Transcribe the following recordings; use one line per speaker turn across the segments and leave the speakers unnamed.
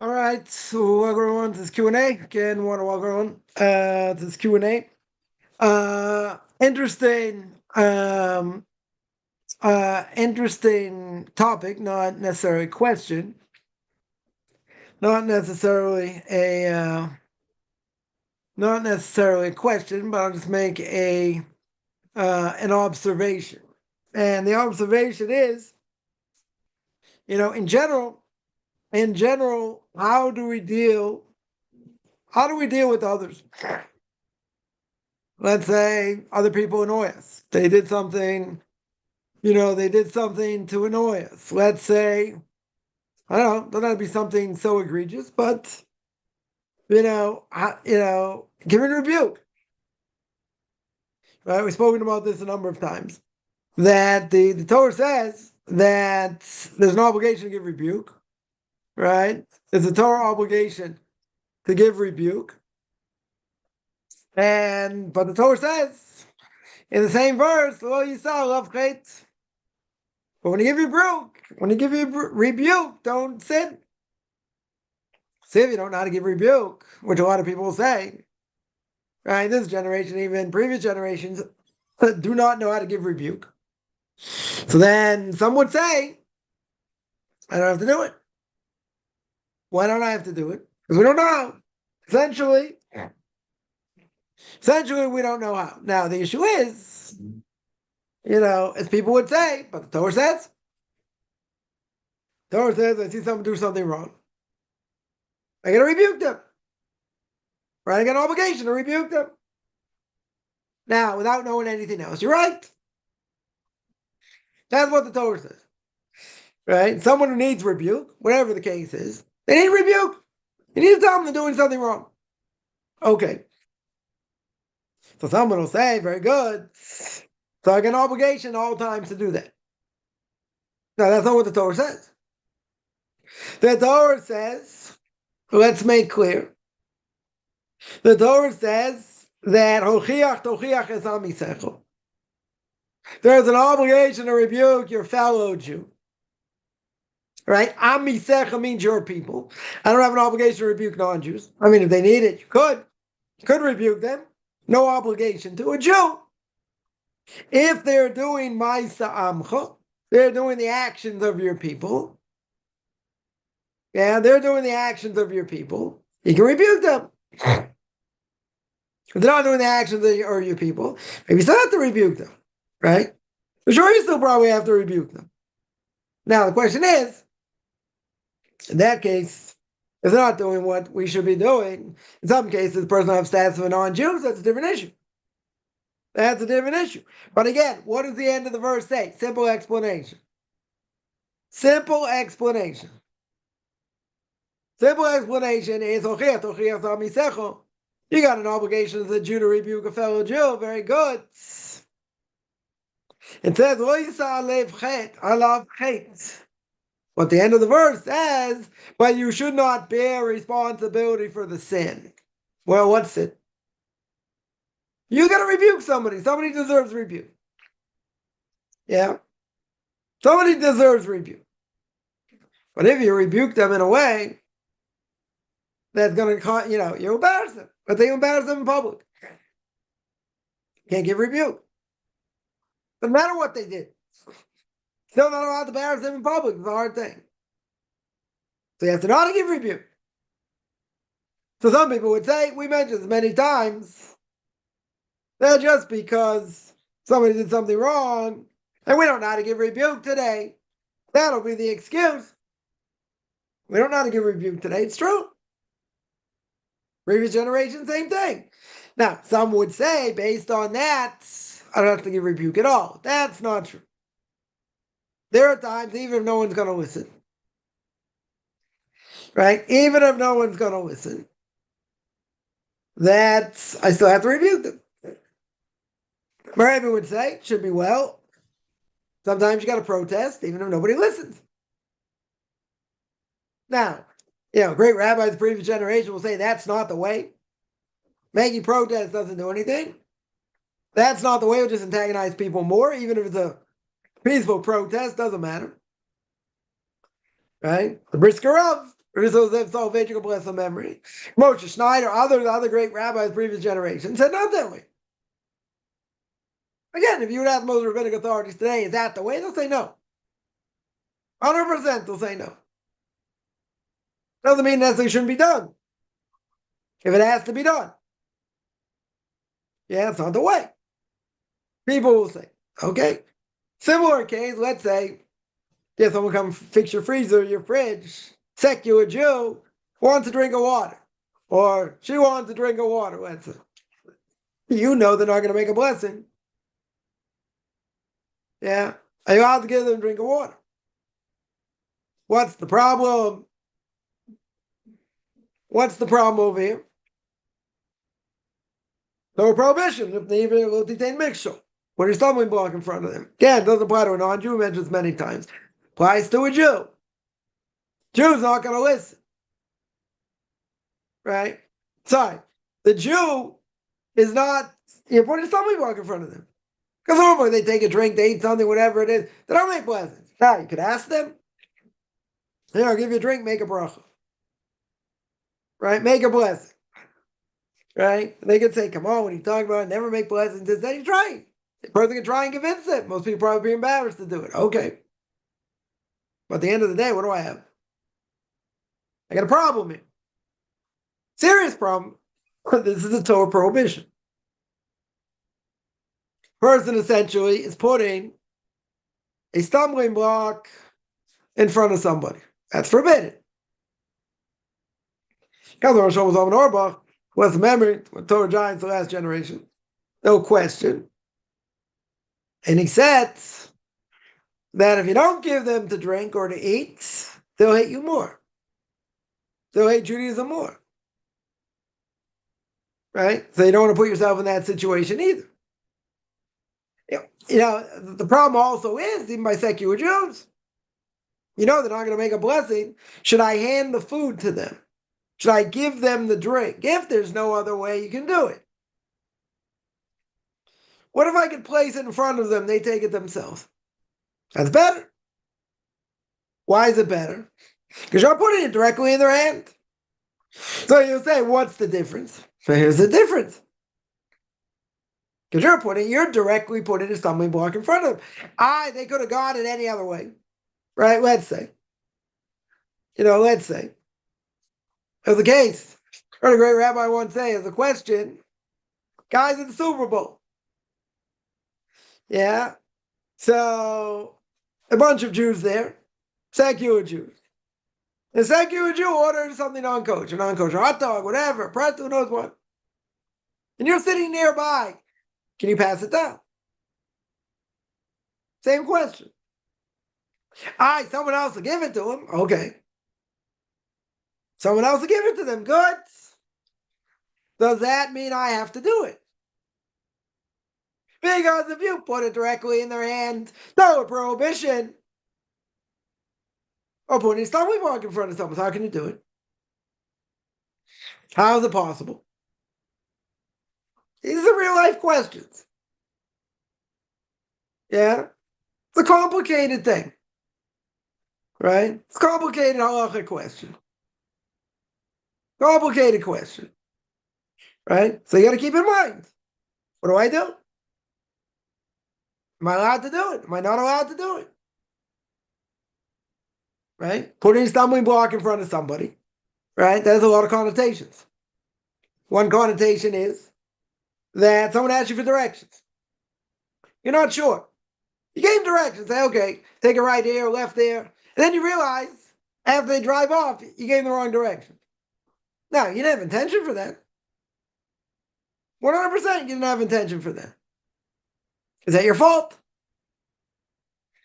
All right, so welcome everyone to this Q&A. Again, want to welcome everyone to this Q&A. Interesting topic, not necessarily a question, not necessarily a question, but I'll just make an observation. And the observation is, in general, how do we deal with others? Let's say other people annoy us. They did something to annoy us. Let's say, I don't know, doesn't have to be something so egregious, but give it a rebuke. Right? We've spoken about this a number of times. That the Torah says that there's an obligation to give rebuke, right? There's a Torah obligation to give rebuke. But the Torah says in the same verse, "Lo yisal love chait." But when you give rebuke, don't sin. See, if you don't know how to give rebuke, which a lot of people say, right? This generation, even previous generations, do not know how to give rebuke. So then some would say, I don't have to do it. Why don't I have to do it? Because we don't know how. Essentially, we don't know how. Now, the issue is, as people would say, but the Torah says, I see someone do something wrong. I got to rebuke them. Right? I got an obligation to rebuke them. Now, without knowing anything else, you're right. That's what the Torah says. Right? Someone who needs rebuke, whatever the case is, they need rebuke. You need to tell them they're doing something wrong. Okay. So someone will say, very good. So I got an obligation all times to do that. Now, that's not what the Torah says. The Torah says, let's make clear. The Torah says that hochiach tochiach es am yisecho. There's an obligation to rebuke your fellow Jew. Right? Am yisecha means your people. I don't have an obligation to rebuke non-Jews. I mean, if they need it, you could. You could rebuke them. No obligation to a Jew. If they're doing ma'isa amcha, they're doing the actions of your people. Yeah, they're doing the actions of your people. You can rebuke them. If they're not doing the actions of your people, maybe you still have to rebuke them, right? For sure, you still probably have to rebuke them. Now, the question is, in that case, if they're not doing what we should be doing, in some cases, the person will have status of a non-Jew, so that's a different issue. That's a different issue. But again, what does the end of the verse say? Simple explanation. Simple explanation. Simple explanation is, you got an obligation as a Jew to rebuke a fellow Jew. Very good. It says, what the end of the verse says, but you should not bear responsibility for the sin. Well, what's it? You got to rebuke somebody. Somebody deserves rebuke. Yeah? Somebody deserves rebuke. But if you rebuke them in a way that's going to, you embarrass them. But they embarrass them in public. Can't give rebuke. No matter what they did. Still not allowed to embarrass them in public. It's a hard thing. So you have to know how to give rebuke. So some people would say, we mentioned this many times, that just because somebody did something wrong, and we don't know how to give rebuke today, that'll be the excuse. We don't know how to give rebuke today. It's true. Previous generation, same thing. Now, some would say, based on that, I don't have to give rebuke at all. That's not true. There are times, even if no one's going to listen, right? Even if no one's going to listen, that I still have to rebuke them. Rabbi would say, should be well. Sometimes you got to protest, even if nobody listens. Now, great rabbis of the previous generation will say that's not the way. Making protest doesn't do anything. That's not the way. It'll just antagonize people more, even if it's a peaceful protest, doesn't matter. Right? The Brisker of Soloveitchik, bless the memory. Moshe Schneider, other great rabbis of previous generations said not that way. Again, if you would ask most rabbinic authorities today, is that the way? They'll say no. 100% they'll say no. Doesn't mean necessarily shouldn't be done. If it has to be done. Yeah, it's not the way. People will say, okay. Similar case, let's say, someone come fix your freezer, your fridge, secular Jew wants a drink of water. Or she wants a drink of water, let's say. You know they're not going to make a blessing. Yeah. Are you allowed to give them a drink of water? What's the problem? What's the problem over here? No prohibition if they even will detain mixture. When you're stumbling block in front of them. Again, it doesn't apply to a non-Jew, mentions many times. Applies to a Jew. Jew's not going to listen. Right? Sorry. The Jew is not, you're putting a stumbling block in front of them. Because normally they take a drink, they eat something, whatever it is. They don't make blessings. Now, you could ask them. Here, I'll give you a drink, make a bracha. Right? Make a blessing. Right? And they could say, come on, when you talk about it, never make blessings. Then you try. The person can try and convince them. Most people probably be embarrassed to do it. Okay. But at the end of the day, what do I have? I got a problem here. Serious problem. This is a Torah prohibition. Person essentially is putting a stumbling block in front of somebody. That's forbidden. Rosh was on Orbach, was the memory, Torah giants, the last generation. No question. And he said that if you don't give them to drink or to eat, they'll hate you more. They'll hate Judaism more. Right? So you don't want to put yourself in that situation either. You know, the problem also is, even by secular Jews, you know they're not going to make a blessing. Should I hand the food to them? Should I give them the drink? If there's no other way you can do it. What if I could place it in front of them, they take it themselves? That's better. Why is it better? Because you're putting it directly in their hand. So you'll say, what's the difference? So here's the difference. Because you're directly putting a stumbling block in front of them. They could have gone it any other way. Right? Let's say. As the case. I heard a great rabbi once say, as a question, guys at the Super Bowl. Yeah. So, a bunch of Jews there. Secular Jews. The secular Jew orders something non-kosher, hot dog, whatever, pretzel, who knows what. And you're sitting nearby. Can you pass it down? Same question. Someone else will give it to him. Okay. Someone else will give it to them. Good. Does that mean I have to do it? Because if you put it directly in their hand, no prohibition. Or putting a stumbling block in front of someone. How can you do it? How is it possible? These are real life questions. Yeah? It's a complicated thing. Right? It's a complicated halachic question. Complicated question. Right? So you got to keep in mind. What do I do? Am I allowed to do it? Am I not allowed to do it? Right? Putting a stumbling block in front of somebody. Right? That has a lot of connotations. One connotation is that someone asks you for directions. You're not sure. You gave directions. Say, okay, take a right here, left there. And then you realize, after they drive off, you gave them the wrong direction. Now, you didn't have intention for that. 100% you didn't have intention for that. Is that your fault?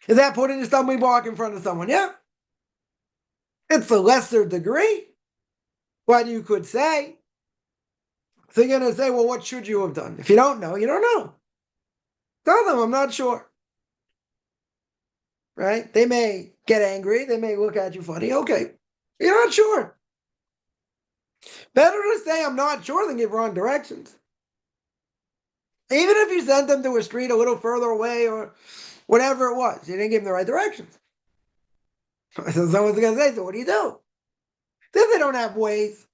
Is that putting a stumbling block in front of someone? Yeah. It's a lesser degree. What you could say. So you're going to say, well, what should you have done? If you don't know, you don't know. Tell them, I'm not sure. Right? They may get angry. They may look at you funny. Okay. You're not sure. Better to say I'm not sure than give wrong directions. Even if you sent them to a street a little further away or whatever it was, you didn't give them the right directions. So someone's going to say, so what do you do? Then they don't have Waze.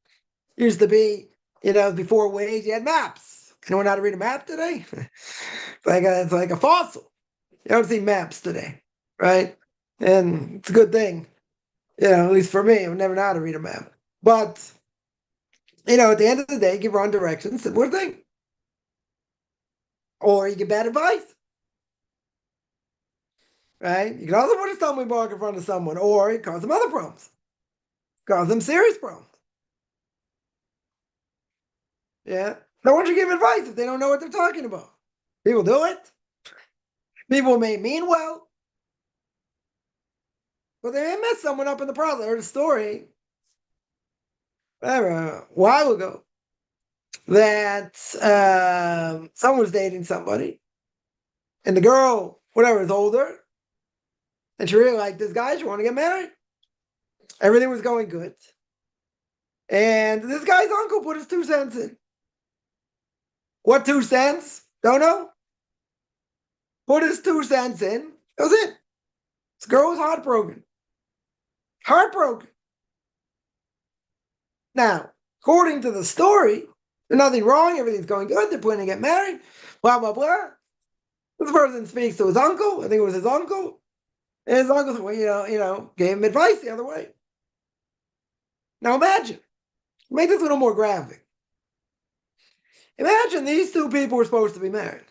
Used to be, before Waze, you had maps. Anyone know how to read a map today? It's like a fossil. You don't see maps today, right? And it's a good thing, at least for me. I never know how to read a map. But, at the end of the day, give wrong directions, similar thing. Or you get bad advice, right? You can also put a stumbling block in front of someone, or it cause them other problems, cause them serious problems. Yeah. No one should give advice if they don't know what they're talking about. People do it. People may mean well, but they may mess someone up in the process. I heard a story, a while ago, that someone was dating somebody, and the girl, whatever, is older, and she really liked this guy. She wanted to get married. Everything was going good. And this guy's uncle put his 2 cents in. What 2 cents? Don't know. Put his 2 cents in. That was it. This girl was heartbroken. Heartbroken. Now, according to the story, there's nothing wrong. Everything's going good. They're planning to get married. Blah, blah, blah. This person speaks to his uncle. I think it was his uncle. And his uncle, gave him advice the other way. Now imagine. Make this a little more graphic. Imagine these two people were supposed to be married.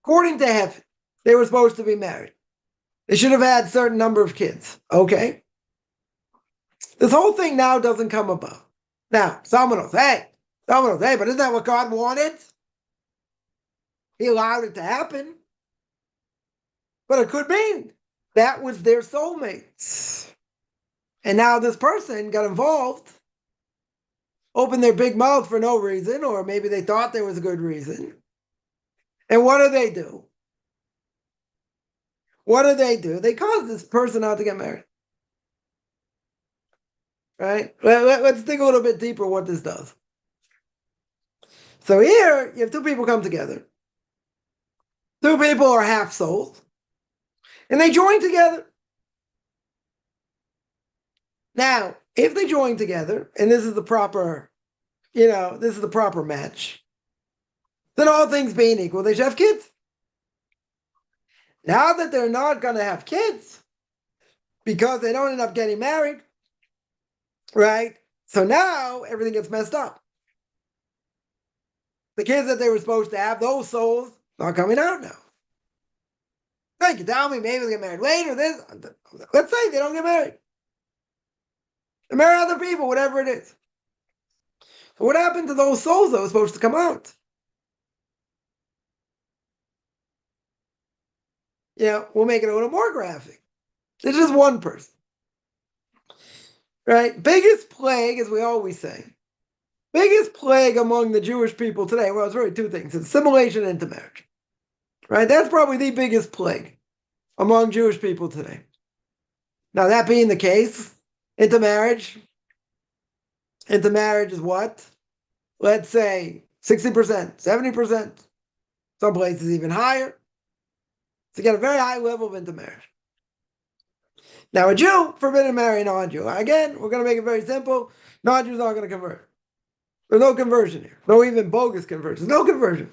According to heaven, they were supposed to be married. They should have had a certain number of kids. Okay. This whole thing now doesn't come about. Now, someone will say, but isn't that what God wanted? He allowed it to happen. But it could mean that was their soulmates. And now this person got involved, opened their big mouth for no reason, or maybe they thought there was a good reason. And what do? What do? They cause this person not to get married. Right? Let's think a little bit deeper what this does. So here, you have two people come together. Two people are half souls. And they join together. Now, if they join together, and this is the proper, match, then all things being equal, they should have kids. Now that they're not going to have kids, because they don't end up getting married, right? So now everything gets messed up. The kids that they were supposed to have, those souls, are coming out now. Now you can tell me maybe they get married later. Let's say they don't get married. They marry other people, whatever it is. So what happened to those souls that were supposed to come out? We'll make it a little more graphic. It's just one person. Right? Biggest plague, as we always say, biggest plague among the Jewish people today, well, it's really two things. It's assimilation and intermarriage. Right? That's probably the biggest plague among Jewish people today. Now, that being the case, intermarriage is what? Let's say 60%, 70%, some places even higher. So you get a very high level of intermarriage. Now, a Jew forbidden to marry a non-Jew. Again, we're going to make it very simple. Non-Jews aren't going to convert. There's no conversion here. No even bogus conversion. No conversion.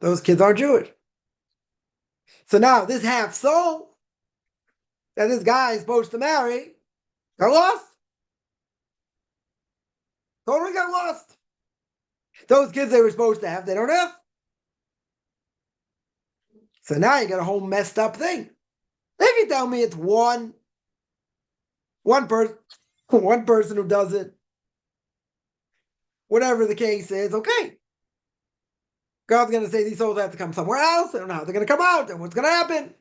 Those kids aren't Jewish. So now this half soul that this guy is supposed to marry got lost. Totally got lost. Those kids they were supposed to have, they don't have. So now you got a whole messed up thing. If you tell me it's one person who does it, whatever the case is, okay. God's going to say these souls have to come somewhere else. I don't know how they're going to come out and what's going to happen.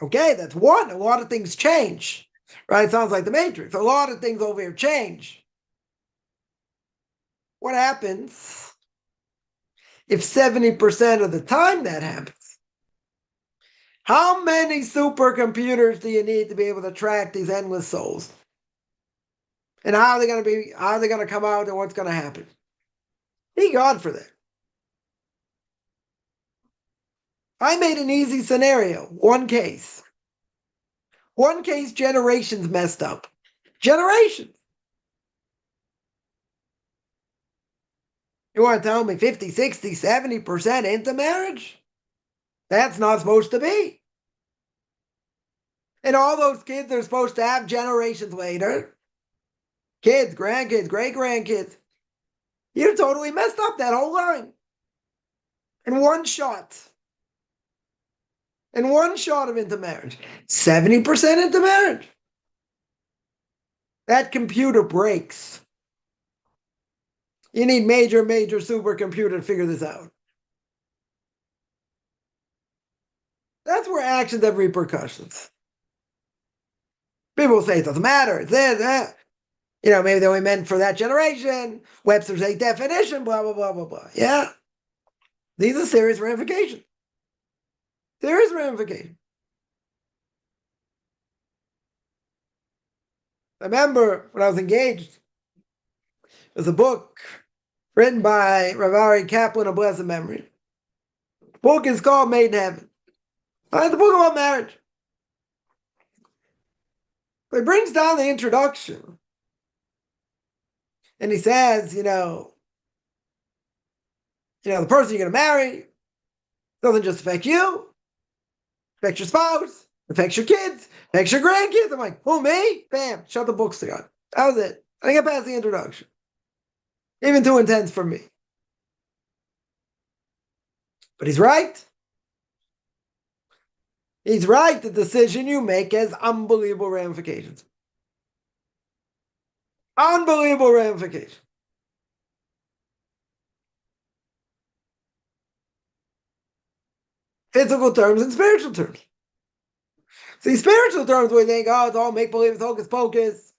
Okay, that's one. A lot of things change, right? Sounds like the Matrix. A lot of things over here change. What happens if 70% of the time that happens? How many supercomputers do you need to be able to track these endless souls? And how are they going to come out and what's going to happen? Thank God for that. I made an easy scenario, one case. One case, generations messed up. Generations. You want to tell me 50, 60, 70% into marriage? That's not supposed to be. And all those kids are supposed to have generations later. Kids, grandkids, great-grandkids. You totally messed up that whole line. In one shot. In one shot of into marriage. 70% into marriage. That computer breaks. You need major supercomputer to figure this out. That's where actions have repercussions. People say it doesn't matter. It's this, that. Maybe they only meant for that generation. Webster's a definition, blah, blah, blah, blah, blah. Yeah. These are serious ramifications. Serious ramifications. I remember when I was engaged, there's a book written by Rabbi Kaplan of blessed memory. The book is called Made in Heaven. It's a book about marriage. But he brings down the introduction. And he says, the person you're going to marry doesn't just affect you, affects your spouse, affects your kids, affects your grandkids. I'm like, who, me? Bam, shut the books down. That was it. I think I passed the introduction. Even too intense for me. But he's right. He's right. The decision you make has unbelievable ramifications. Unbelievable ramifications. Physical terms and spiritual terms. See, spiritual terms, we think, it's all make-believe, it's hocus pocus.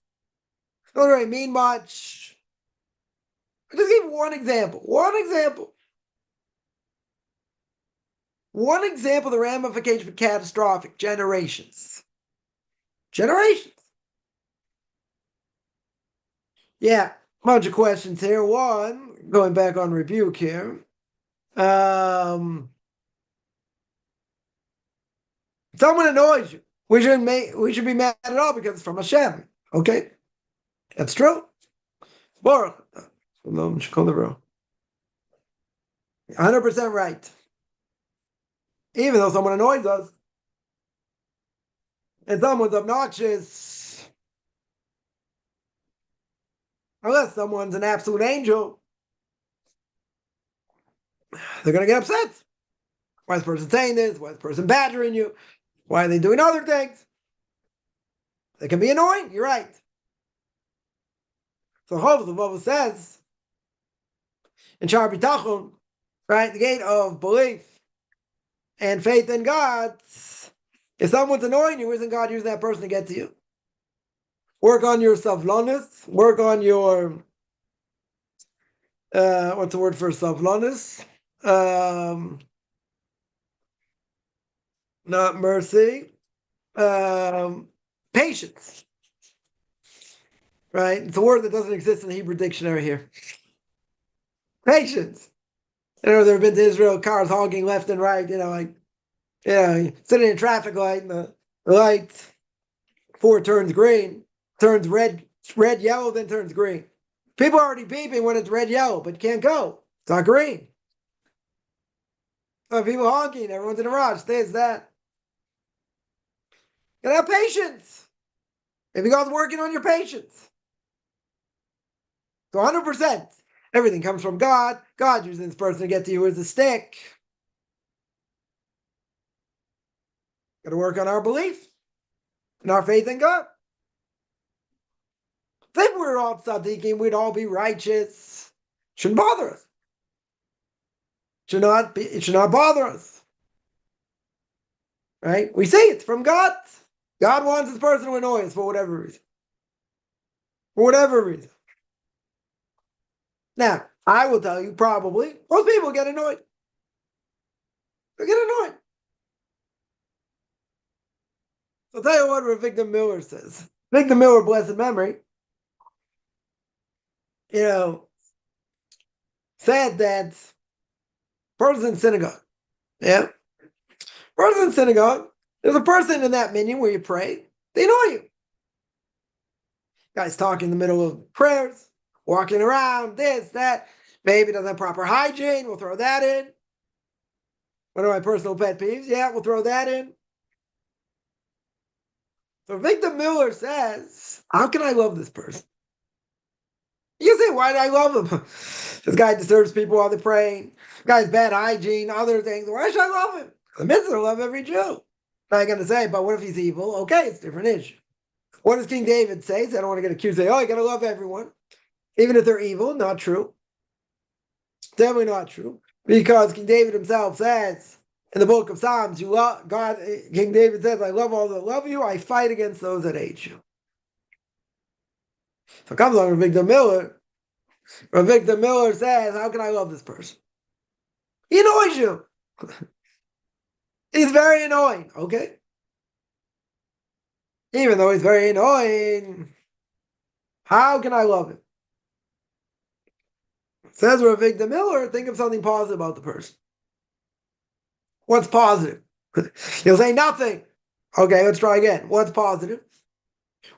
It doesn't really mean much. I'll just give one example. One example of the ramifications for catastrophic. Generations. Generations. Yeah, bunch of questions here. One, going back on rebuke here. Someone annoys you. We should be mad at all because it's from Hashem. Okay? That's true. Baruch. 100% right. Even though someone annoys us and someone's obnoxious, unless someone's an absolute angel, they're going to get upset. Why is this person saying this? Why is this person badgering you? Why are they doing other things? They can be annoying. You're right. So the Bible says in Shar B'tachon, right, the gate of belief and faith in God, if someone's annoying you, isn't God using that person to get to you? Work on your savlanis. Work on your, what's the word for savlanis? Not mercy. Patience. Right? It's a word that doesn't exist in the Hebrew dictionary here. Patience. They've been to Israel, cars hogging left and right, sitting in a traffic light, and the light, before it turns green, turns red, yellow, then turns green. People are already beeping when it's red, yellow, but you can't go. It's not green. So people honking, everyone's in a rush, this, that. You gotta have patience. Maybe God's working on your patience. So 100%. Everything comes from God. God using this person to get to you as a stick. Got to work on our belief and our faith in God. If we were all tzaddikim, we'd all be righteous. Shouldn't bother us. It should not bother us. Right? We see it's from God. God wants this person to annoy us for whatever reason. For whatever reason. Now, I will tell you, probably, most people get annoyed. They get annoyed. So I'll tell you what Victor Miller says. Victor Miller, blessed memory, said that person in synagogue, person in synagogue, there's a person in that minyan where you pray, They annoy you. Guys talking in the middle of prayers, walking around, this, that. Maybe doesn't have proper hygiene. We'll throw that in. One of my personal pet peeves. Yeah, we'll throw that in. So Victor Miller says, how can I love this person? You can say, why do I love him? This guy disturbs people while they're praying. This guy's bad hygiene, other things. Why should I love him? The mitzvah love every Jew. Now you're going to say, but what if he's evil? Okay, it's a different issue. What does King David say? I don't want to get accused of saying, oh, you got to love everyone. Even if they're evil. Not true. Definitely not true. Because King David himself says in the book of Psalms, you love God. King David says, I love all that love you. I fight against those that hate you. So comes along Victor Miller. Victor Miller says, how can I love this person? He annoys you. He's very annoying, okay? Even though he's very annoying, how can I love him? Says Victor Miller, think of something positive about the person. What's positive? He'll say nothing. Okay, let's try again. What's positive?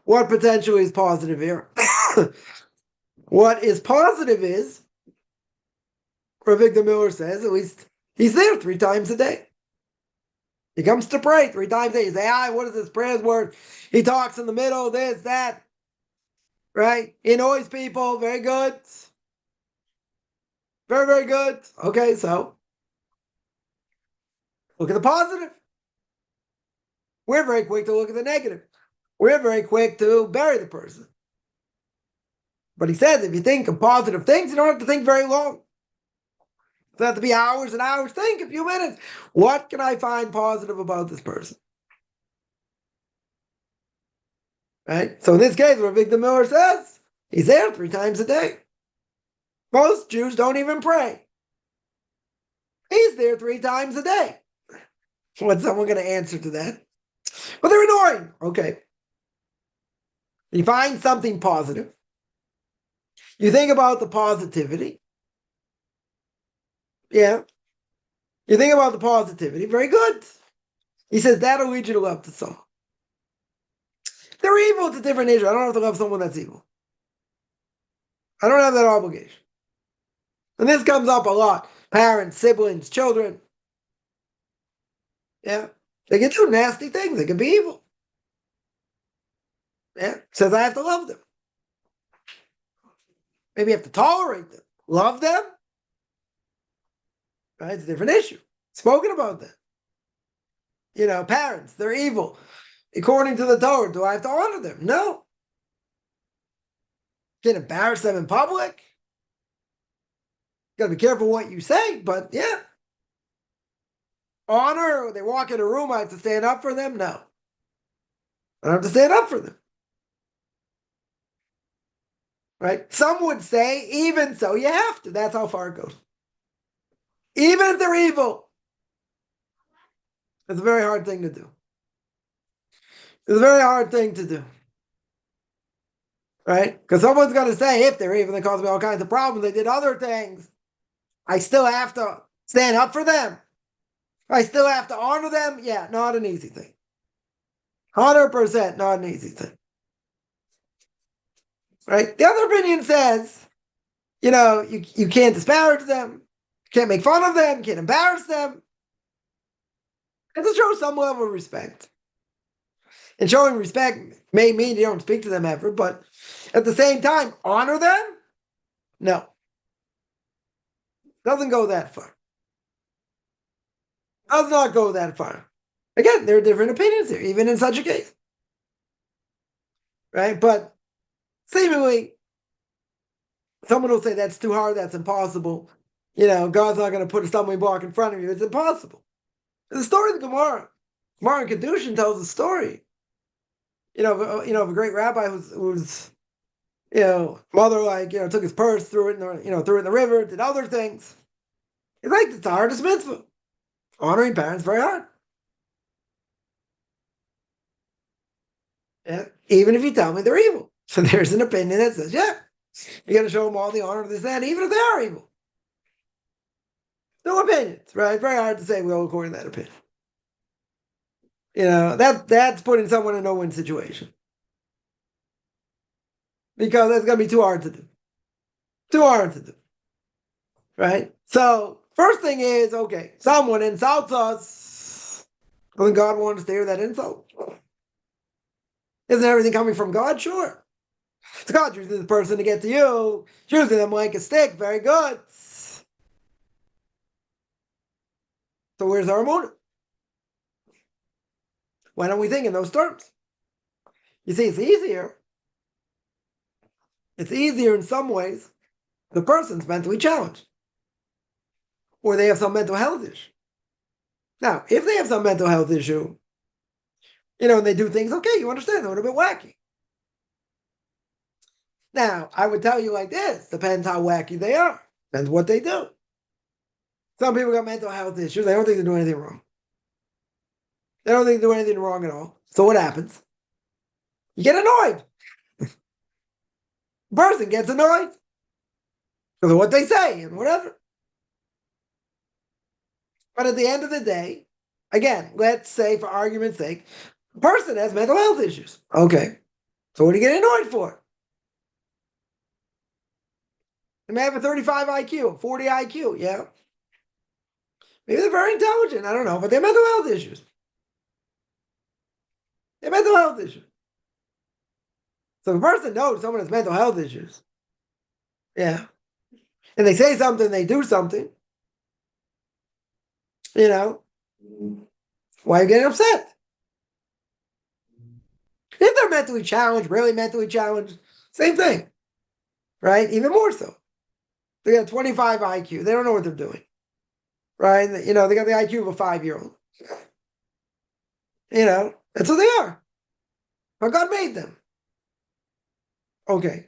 What potentially is positive here? What is positive is, where Victor Miller says, at least he's there 3 times a day. He comes to pray 3 times a day. You say, what is this prayer's word? He talks in the middle, this, that. Right? He annoys people. Very good. Very, very good. Okay, so look at the positive. We're very quick to look at the negative. We're very quick to bury the person. But he says, if you think of positive things, you don't have to think very long. It doesn't have to be hours and hours. Think a few minutes. What can I find positive about this person? Right? So in this case, what Victor Miller says, he's there 3 times a day. Most Jews don't even pray. He's there 3 times a day. What's someone going to answer to that? But they're annoying. Okay. You find something positive. You think about the positivity. Yeah. You think about the positivity. Very good. He says that'll lead you to love the soul. They're evil. It's a different issue. I don't have to love someone that's evil. I don't have that obligation. And this comes up a lot. Parents, siblings, children. Yeah. They can do nasty things. They can be evil. Yeah. Says I have to love them. Maybe you have to tolerate them. Love them? Right? It's a different issue. Spoken about that. Parents, they're evil. According to the Torah, do I have to honor them? No. Can't embarrass them in public. Got to be careful what you say, but yeah. Honor, they walk in a room, I have to stand up for them? No. I don't have to stand up for them. Right? Some would say, even so, you have to. That's how far it goes. Even if they're evil. It's a very hard thing to do. It's a very hard thing to do. Right? Because someone's going to say, if they're evil, they cause me all kinds of problems. They did other things. I still have to stand up for them. I still have to honor them. Yeah, not an easy thing. 100% not an easy thing. Right? The other opinion says, you can't disparage them. You can't make fun of them. You can't embarrass them. And to show some level of respect. And showing respect may mean you don't speak to them ever, but at the same time, honor them? No. Doesn't go that far. Does not go that far. Again, there are different opinions here, even in such a case. Right? But seemingly, someone will say that's too hard, that's impossible. God's not going to put a stumbling block in front of you. It's impossible. The story of the Gemara. Gemara in Kedushin tells a story. Of a great rabbi whose mother took his purse, threw it in the river, did other things. He's like, it's the hardest mitzvah. Honoring parents very hard. Yeah. Even if you tell me they're evil. So there's an opinion that says, yeah, you got to show them all the honor of this and even if they are evil. No opinions, right? Very hard to say we all according to that opinion. That's putting someone in a no-win situation. Because that's going to be too hard to do. Too hard to do. Right? So, first thing is, okay, someone insults us. Doesn't God want us to hear that insult? Isn't everything coming from God? Sure. It's God using the person to get to you, using them like a stick. Very good. So where's our motive? Why don't we think in those terms? You see, it's easier. It's easier in some ways. The person's mentally challenged. Or they have some mental health issue. Now, if they have some mental health issue, and they do things, okay, you understand, they're a bit wacky. Now, I would tell you like this, depends how wacky they are. Depends what they do. Some people got mental health issues. They don't think they're doing anything wrong. They don't think they're doing anything wrong at all. So what happens? You get annoyed. The person gets annoyed because of what they say and whatever. But at the end of the day, again, let's say for argument's sake, the person has mental health issues. Okay. So what do you get annoyed for? They may have a 35 IQ, 40 IQ, yeah. Maybe they're very intelligent, I don't know, but they have mental health issues. They have mental health issues. So if a person knows someone has mental health issues, yeah, and they say something, they do something, why are you getting upset? If they're mentally challenged, really mentally challenged, same thing, right? Even more so. They got 25 IQ. They don't know what they're doing, right? They got the IQ of a 5-year-old. That's who they are. How God made them. Okay.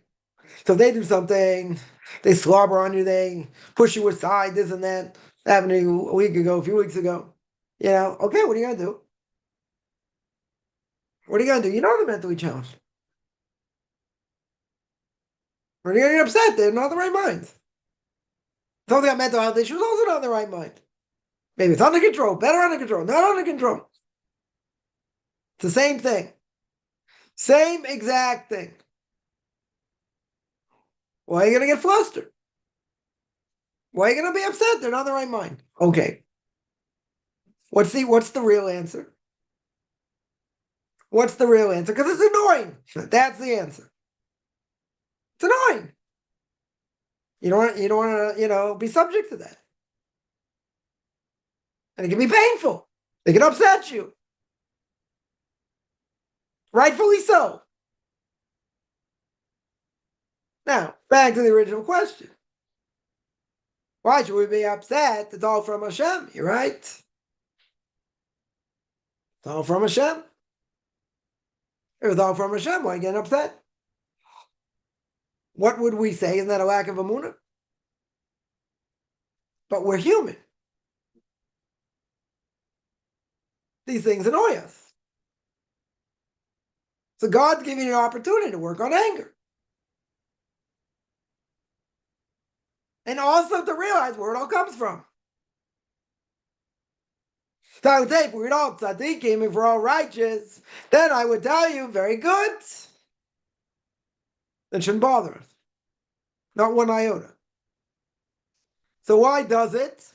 So they do something, they slobber on you, they push you aside, this and that. Happened to you a few weeks ago. Okay, what are you going to do? What are you going to do? They're mentally challenged. Or you're going to get upset. They're not in the right mind. Some got mental health issues, also not in the right mind. Maybe it's under control, better under control, not under control. It's the same thing. Same exact thing. Why are you going to get flustered? Why are you going to be upset? They're not in the right mind. Okay. What's the real answer? What's the real answer? Because it's annoying. That's the answer. It's annoying. You don't want to, be subject to that. And it can be painful. It can upset you. Rightfully so. Now, back to the original question. Why should we be upset? It's all from Hashem, you're right. It's all from Hashem. If it's all from Hashem, why get upset? What would we say? Isn't that a lack of emunah? But we're human. These things annoy us. So God's giving you an opportunity to work on anger. And also to realize where it all comes from. So I would say, if we're all tzaddikim, if we're all righteous, then I would tell you, very good. It shouldn't bother us. Not one iota. So why does it?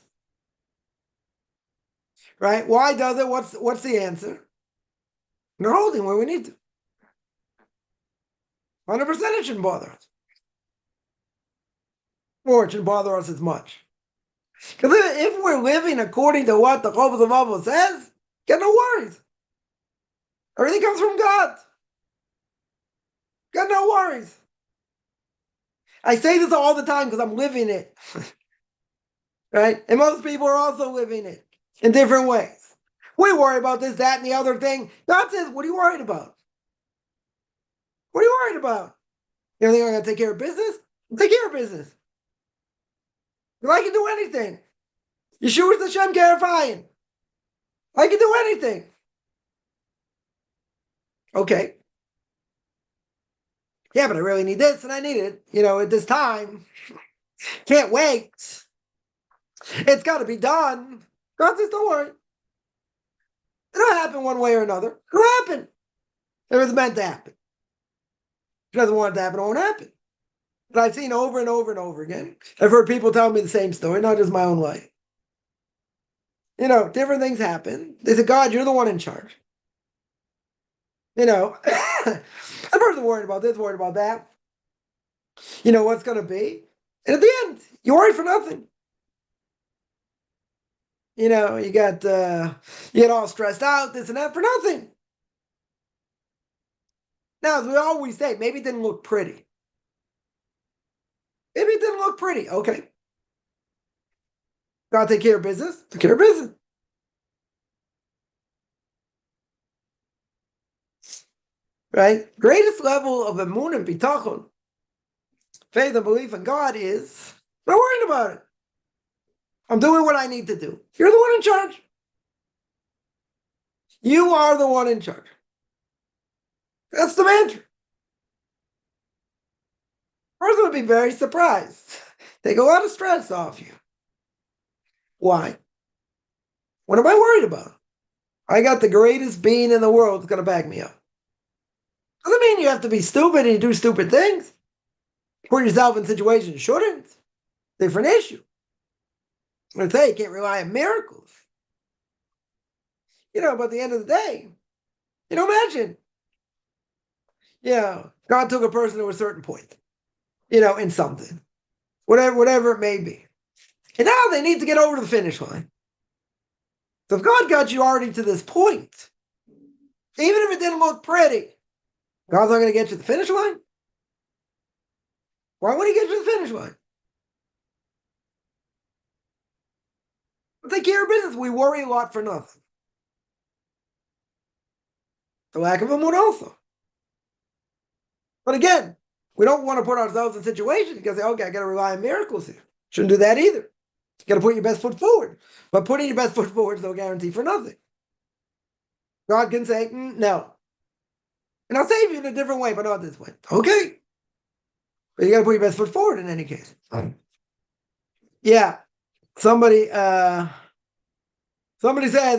Right? Why does it? What's the answer? We're holding where we need to. 100% it shouldn't bother us. Or it shouldn't bother us as much. Because if we're living according to what the Chovos HaLevavos says, get no worries. Everything comes from God. Got no worries. I say this all the time because I'm living it. Right? And most people are also living it in different ways. We worry about this, that, and the other thing. God says, what are you worried about? What are you worried about? You think I'm going to take care of business? Take care of business. I can do anything. Yeshua Hashem Garifying. I can do anything. Okay. Yeah, but I really need this and I need it, at this time. Can't wait. It's got to be done. God says, don't worry. It'll happen one way or another. It'll happen. If it's meant to happen. If it doesn't want it to happen, it won't happen. But I've seen over and over and over again. I've heard people tell me the same story, not just my own life. Different things happen. They say, God, you're the one in charge. The person worried about this, worried about that. What's going to be. And at the end, you worry for nothing. You get all stressed out, this and that, for nothing. Now, as we always say, maybe it didn't look pretty. Maybe it didn't look pretty. Okay. Gotta take care of business. Take care of business. Right? Greatest level of emunah and bitachon, faith and belief in God, is I'm not worried about it. I'm doing what I need to do. You're the one in charge. You are the one in charge. That's the mantra. Person would be very surprised. Take a lot of stress off you. Why? What am I worried about? I got the greatest being in the world that's going to back me up. Doesn't mean you have to be stupid and you do stupid things. Put yourself in situations you shouldn't. Different issue. I'm going to tell you, you can't rely on miracles. But at the end of the day, imagine. God took a person to a certain point, in something. Whatever it may be. And now they need to get over to the finish line. So if God got you already to this point, even if it didn't look pretty, God's not going to get you to the finish line? Why would he get you to the finish line? Take care of business. We worry a lot for nothing. The lack of emunah also. But again, we don't want to put ourselves in situations because say, okay, I got to rely on miracles here. Shouldn't do that either. You got to put your best foot forward. But putting your best foot forward is no guarantee for nothing. God can say, no. And I'll save you in a different way, but not this way. Okay. But you got to put your best foot forward in any case. Yeah. Somebody says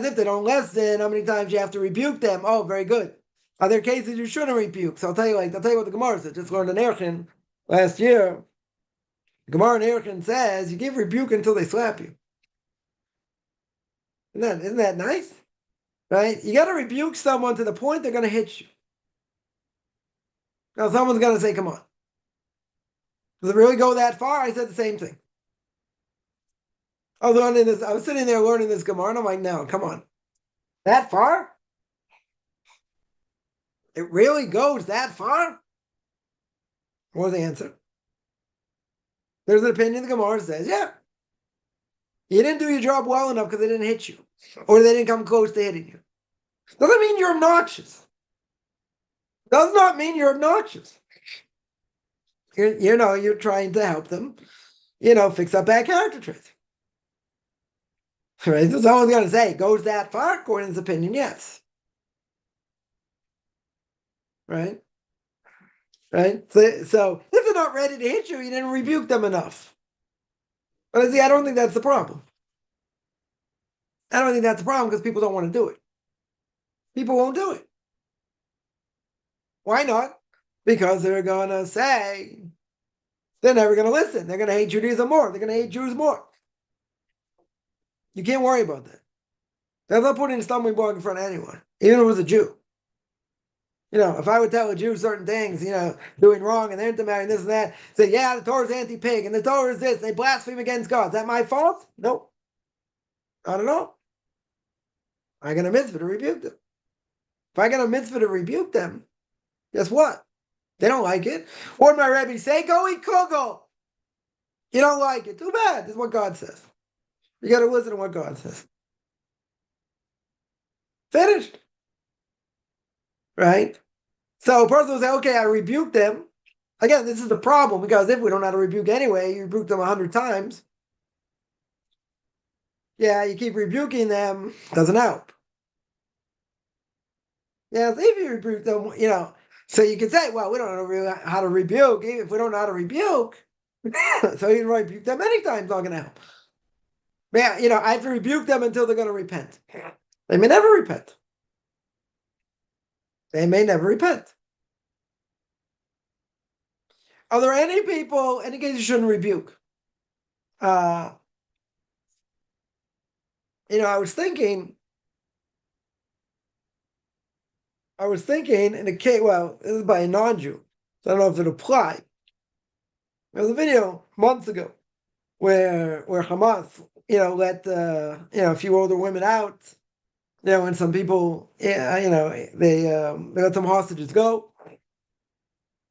if they don't listen, how many times you have to rebuke them? Oh, very good. Are there cases you shouldn't rebuke? So I'll tell you what the Gemara said. Just learned in Erchin last year. The Gemara in Erchin says you give rebuke until they slap you. Isn't that nice? Right? You got to rebuke someone to the point they're going to hit you. Now someone's going to say, come on. Does it really go that far? I said the same thing. I was sitting there learning this Gemara, and I'm like, no, come on. That far? It really goes that far? What was the answer? There's an opinion the Gemara says, yeah. You didn't do your job well enough because they didn't hit you. Or they didn't come close to hitting you. Doesn't mean you're obnoxious. Does not mean you're obnoxious. You're trying to help them, fix up bad character traits. Right? So someone's going to say, goes that far? According to his opinion, yes. Right? Right? So if they're not ready to hit you, you didn't rebuke them enough. But I don't think that's the problem. I don't think that's the problem because people don't want to do it. People won't do it. Why not? Because they're going to say, they're never going to listen. They're going to hate Judaism more. They're going to hate Jews more. You can't worry about that. That's not putting a stumbling block in front of anyone, even if it was a Jew. If I would tell a Jew certain things, doing wrong and they're intermarrying this and that, say, yeah, the Torah is anti-pig and the Torah is this, they blaspheme against God. Is that my fault? No. Not at all. I got a mitzvah to rebuke them. If I got a mitzvah to rebuke them, guess what? They don't like it. What did my Rabbi say? Go eat kugel. You don't like it. Too bad. This is what God says. You got to listen to what God says. Finished. Right? So a person will say, okay, I rebuked them. Again, this is the problem, because if we don't know how to rebuke anyway, you rebuke them 100 times. Yeah, you keep rebuking them, doesn't help. Yeah, so if you rebuke them, so you can say, well, we don't know how to rebuke. If we don't know how to rebuke, so you can rebuke them many times, not going to help. Yeah, I have to rebuke them until they're going to repent. They may never repent. They may never repent. Are there any people, any case you shouldn't rebuke? I was thinking in a case, well, this is by a non-Jew, so I don't know if it applied. There was a video months ago where Hamas, let a few older women out, and some people, they let some hostages go.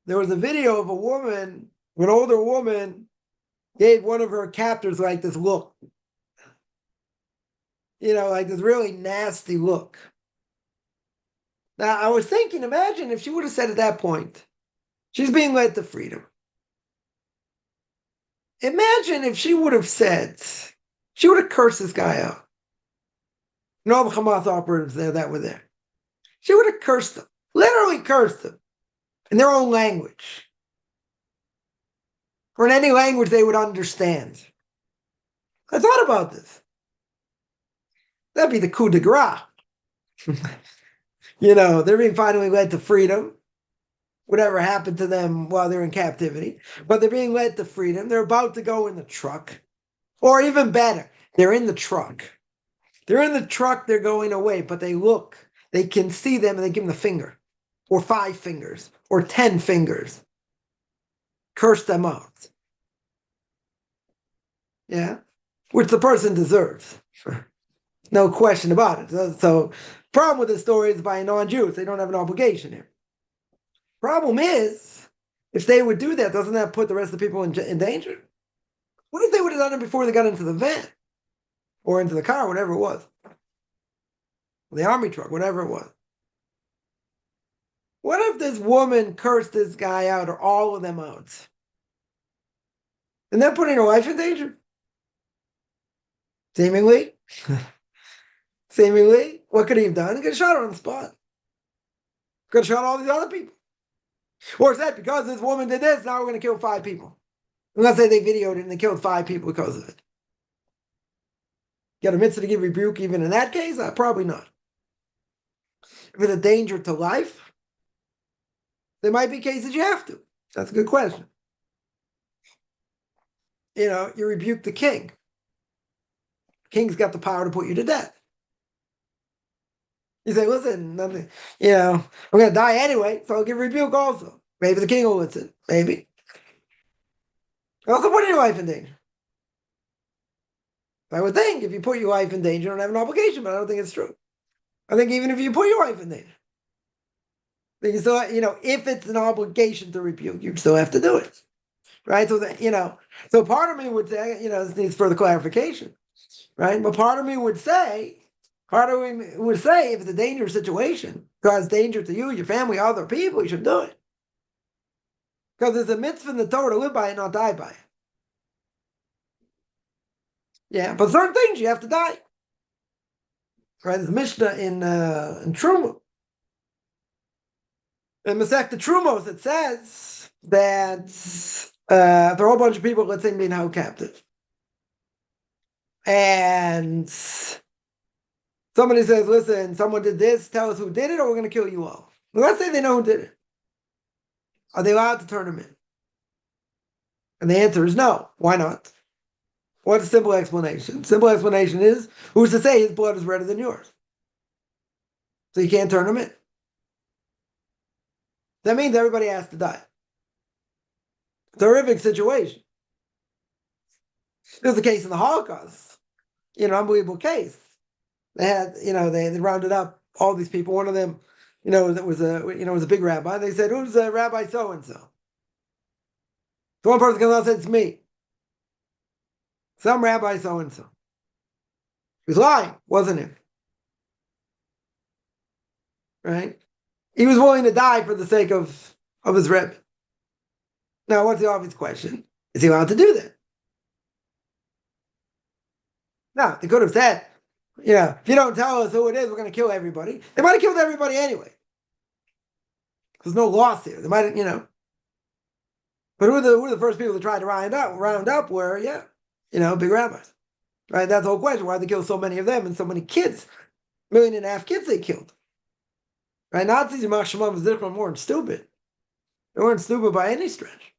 There was a video of a woman, an older woman, gave one of her captors like this look, like this really nasty look. Now, I was thinking, imagine if she would have said at that point, she's being led to freedom. Imagine if she would have said, she would have cursed this guy out. And all the Hamas operatives there that were there. She would have cursed them, literally cursed them, in their own language. Or in any language they would understand. I thought about this. That'd be the coup de grace. They're being finally led to freedom. Whatever happened to them while they're in captivity. But they're being led to freedom. They're about to go in the truck. Or even better, they're in the truck. They're in the truck, they're going away, but they look. They can see them and they give them the finger. Or 5 fingers. Or 10 fingers. Curse them out. Yeah? Which the person deserves. No question about it. So, problem with this story is by non-Jews. They don't have an obligation here. Problem is, if they would do that, doesn't that put the rest of the people in danger? What if they would have done it before they got into the van? Or into the car, whatever it was. The army truck, whatever it was. What if this woman cursed this guy out or all of them out? Isn't that putting her life in danger? Seemingly. Seemingly. What could he have done? He could have shot her on the spot. Could have shot all these other people. Or is that because this woman did this, now we're going to kill 5 people? Let's say they videoed it and they killed 5 people because of it. Got a mitzvah to give rebuke even in that case? Probably not. If it's a danger to life, there might be cases you have to. That's a good question. You rebuke the king. King's got the power to put you to death. You say, listen, nothing, I'm going to die anyway, so I'll give rebuke also. Maybe the king will listen. Maybe. Also putting your life in danger. I would think if you put your life in danger, you don't have an obligation, but I don't think it's true. I think even if you put your life in danger, then you still, if it's an obligation to rebuke, you still have to do it. Right? So that, so part of me would say, this needs further clarification. Right? But part of me would say, if it's a dangerous situation, cause danger to you, your family, other people, you should do it. Because there's a mitzvah in the Torah to live by it, not die by it. Yeah, but certain things you have to die. Right? There's a Mishnah in Truma. In Masechta Trumos, it says that there are a whole bunch of people, let's say, being held captive. And somebody says, listen, someone did this, tell us who did it, or we're going to kill you all. Well, let's say they know who did it. Are they allowed to turn them in? And the answer is no. Why not? What's a simple explanation? Simple explanation is, who's to say his blood is redder than yours? So you can't turn him in. That means everybody has to die. It's a horrific situation. There's a case in the Holocaust. Unbelievable case. They had, they rounded up all these people. One of them, that was was a big rabbi. They said, who's Rabbi so-and-so? So one person comes out and said, it's me. Some rabbi so-and-so. He was lying, wasn't he? Right? He was willing to die for the sake of his Rebbe. Now, what's the obvious question? Is he allowed to do that? No, they could have said, if you don't tell us who it is, we're going to kill everybody. They might have killed everybody anyway. There's no loss here. They might have, But who are the first people to try to round up were, big rabbis. Right? That's the whole question. Why did they kill so many of them and so many kids? 1.5 million kids they killed. Right? Nazis, Yimach Shemam V'Zichron, weren't stupid. They weren't stupid by any stretch.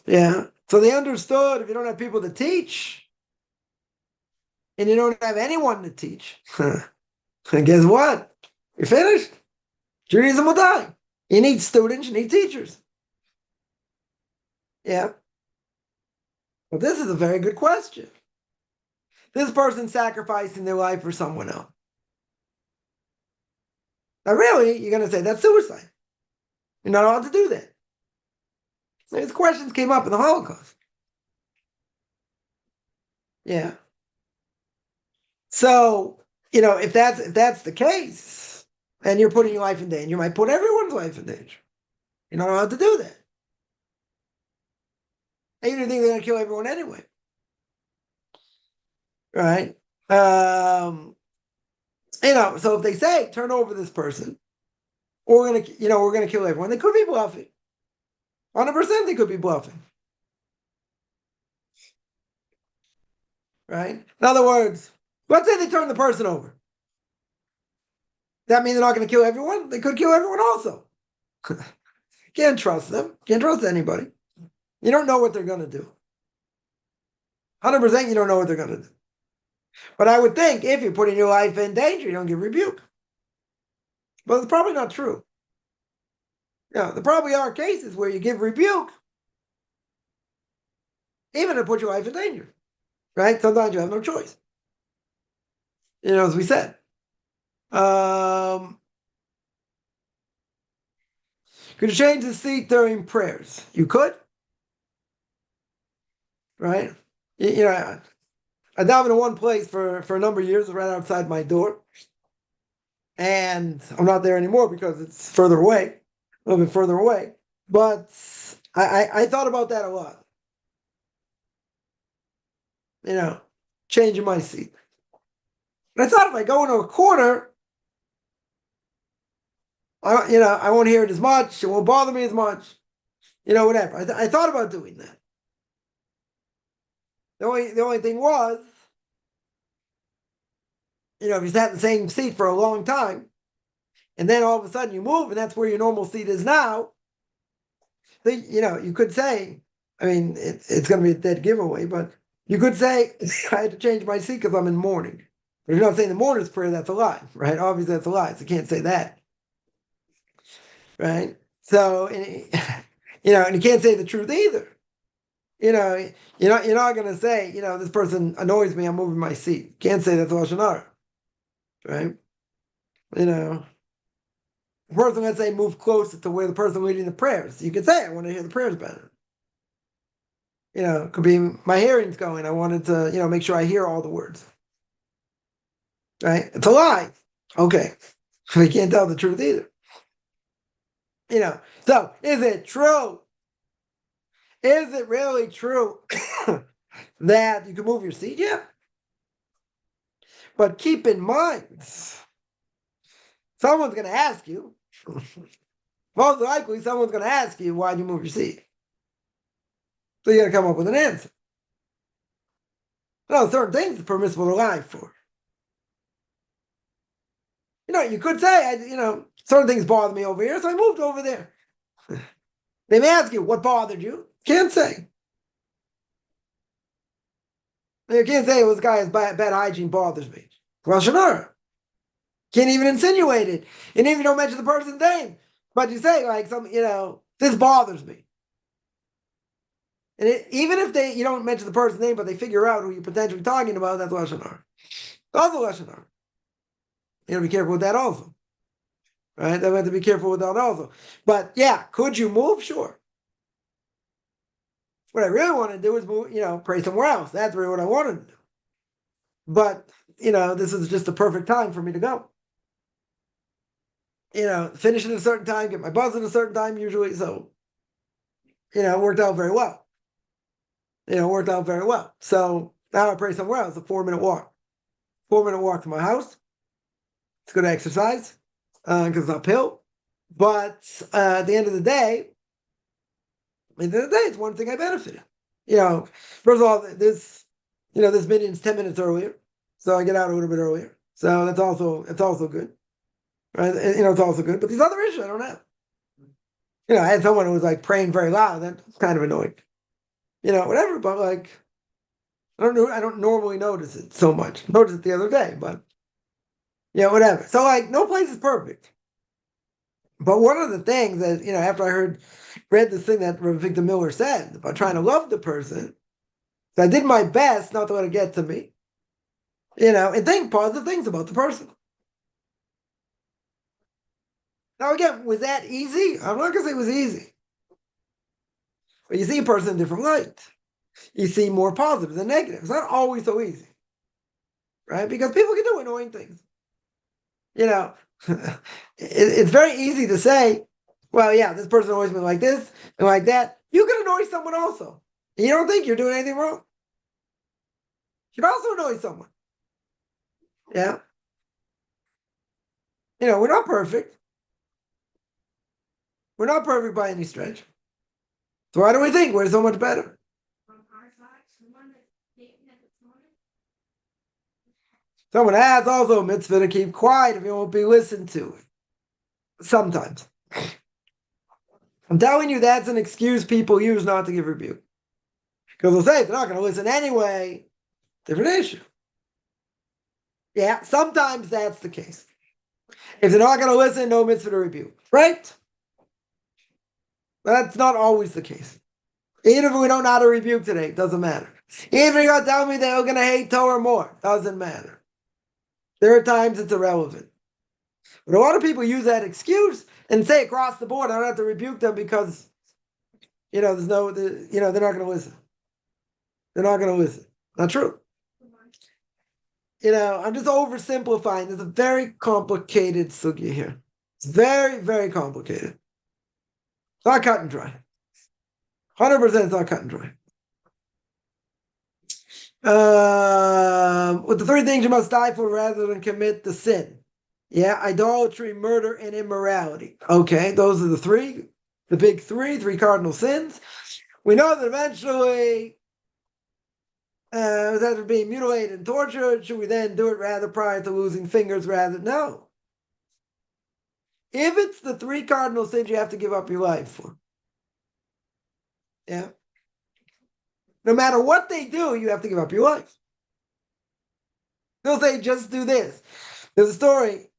Yeah. So they understood if you don't have people to teach, and you don't have anyone to teach, and guess what? You're finished. Judaism will die. You need students, you need teachers. Yeah. Well, this is a very good question. This person sacrificing their life for someone else. Now, really, you're going to say that's suicide. You're not allowed to do that. So these questions came up in the Holocaust. Yeah. So, if that's the case, and you're putting your life in danger, you might put everyone's life in danger. You're not allowed to do that. Even if you think they're going to kill everyone anyway. Right? So if they say, turn over this person, or we're gonna kill everyone, they could be bluffing. 100% they could be bluffing. Right? In other words, let's say they turn the person over. That means they're not going to kill everyone? They could kill everyone also. Can't trust them. Can't trust anybody. You don't know what they're going to do. 100% you don't know what they're going to do. But I would think if you're putting your life in danger, you don't give rebuke. But it's probably not true. Yeah, there probably are cases where you give rebuke even to put your life in danger. Right? Sometimes you have no choice. As we said. Could you change the seat during prayers? You could. Right? I davened in one place for a number of years, right outside my door. And I'm not there anymore because it's further away, a little bit further away. But I thought about that a lot. Changing my seat. But I thought if I go into a corner, I won't hear it as much. It won't bother me as much. Whatever. I thought about doing that. The only thing was, if you sat in the same seat for a long time, and then all of a sudden you move, and that's where your normal seat is now, then, you could say, I mean, it's going to be a dead giveaway, but you could say, I had to change my seat because I'm in mourning. But if you're not saying the mourner's prayer, that's a lie, right? Obviously, that's a lie, so you can't say that, right? So, and you can't say the truth either. You're not going to say, this person annoys me, I'm moving my seat. Can't say that's Lashon Hara, right? The person, let's say, move closer to where the person leading the prayers. You could say, I want to hear the prayers better. It could be my hearing's going. I wanted to, make sure I hear all the words. Right? It's a lie. Okay. We can't tell the truth either. So is it true? Is it really true that you can move your seat? Yeah. But keep in mind, someone's going to ask you. Most likely, someone's going to ask you, why'd you move your seat? So you got to come up with an answer. Certain things are permissible to lie for. You could say, certain things bother me over here, so I moved over there. They may ask you, what bothered you? Can't say. You can't say, well, this guy has bad hygiene bothers me. Lashon Hara. Can't even insinuate it. And even if you don't mention the person's name, but you say, like, this bothers me. And even if you don't mention the person's name, but they figure out who you're potentially talking about, that's Lashon Hara. Also Lashon Hara. You got to be careful with that also. Right? They have to be careful with that also. But yeah, could you move? Sure. What I really want to do is move, pray somewhere else. That's really what I wanted to do. But, this is just the perfect time for me to go. Finish at a certain time, get my buzz at a certain time usually. So, it worked out very well. Worked out very well. So now I pray somewhere else, a 4-minute walk. 4-minute walk to my house. It's good exercise because it's uphill. But at the end of the day, it's one thing I benefited. First of all, this minyan's 10 minutes earlier, so I get out a little bit earlier. So it's also good. right? And, it's also good. But these other issues, I don't have. I had someone who was like praying very loud. That's kind of annoying. Whatever. But like, I don't know. I don't normally notice it so much. Noticed it the other day, but whatever. So like, no place is perfect. But one of the things that after I read this thing that Rabbi Victor Miller said about trying to love the person, so I did my best not to let it get to me. And think positive things about the person. Now again, was that easy? I'm not gonna say it was easy. But you see a person in a different light. You see more positive than negative. It's not always so easy. Right? Because people can do annoying things. It's very easy to say, well, yeah, this person always been like this and like that. You can annoy someone also. And you don't think you're doing anything wrong. You can also annoy someone. Yeah. We're not perfect. We're not perfect by any stretch. So why do we think we're so much better? Someone has also a mitzvah to keep quiet if you won't be listened to. Sometimes. I'm telling you, that's an excuse people use not to give rebuke. Because they'll say, if they're not going to listen anyway, different issue. Yeah, sometimes that's the case. If they're not going to listen, no mitzvah to rebuke. Right? But that's not always the case. Even if we don't know how to rebuke today, it doesn't matter. Even if you're going to tell me they're going to hate Torah more, doesn't matter. There are times it's irrelevant. But a lot of people use that excuse and say across the board, I don't have to rebuke them because, there's no, they're not going to listen. They're not going to listen. Not true. I'm just oversimplifying. There's a very complicated sugya here. It's very, very complicated. It's not cut and dry. 100% it's not cut and dry. With the three things you must die for rather than commit the sin. Yeah, idolatry, murder, and immorality. Okay, those are the big three cardinal sins. We know that eventually, after being mutilated and tortured, should we then do it rather prior to losing fingers rather? No. If it's the three cardinal sins you have to give up your life for. Yeah. No matter what they do, you have to give up your life. They'll say, just do this. There's a story.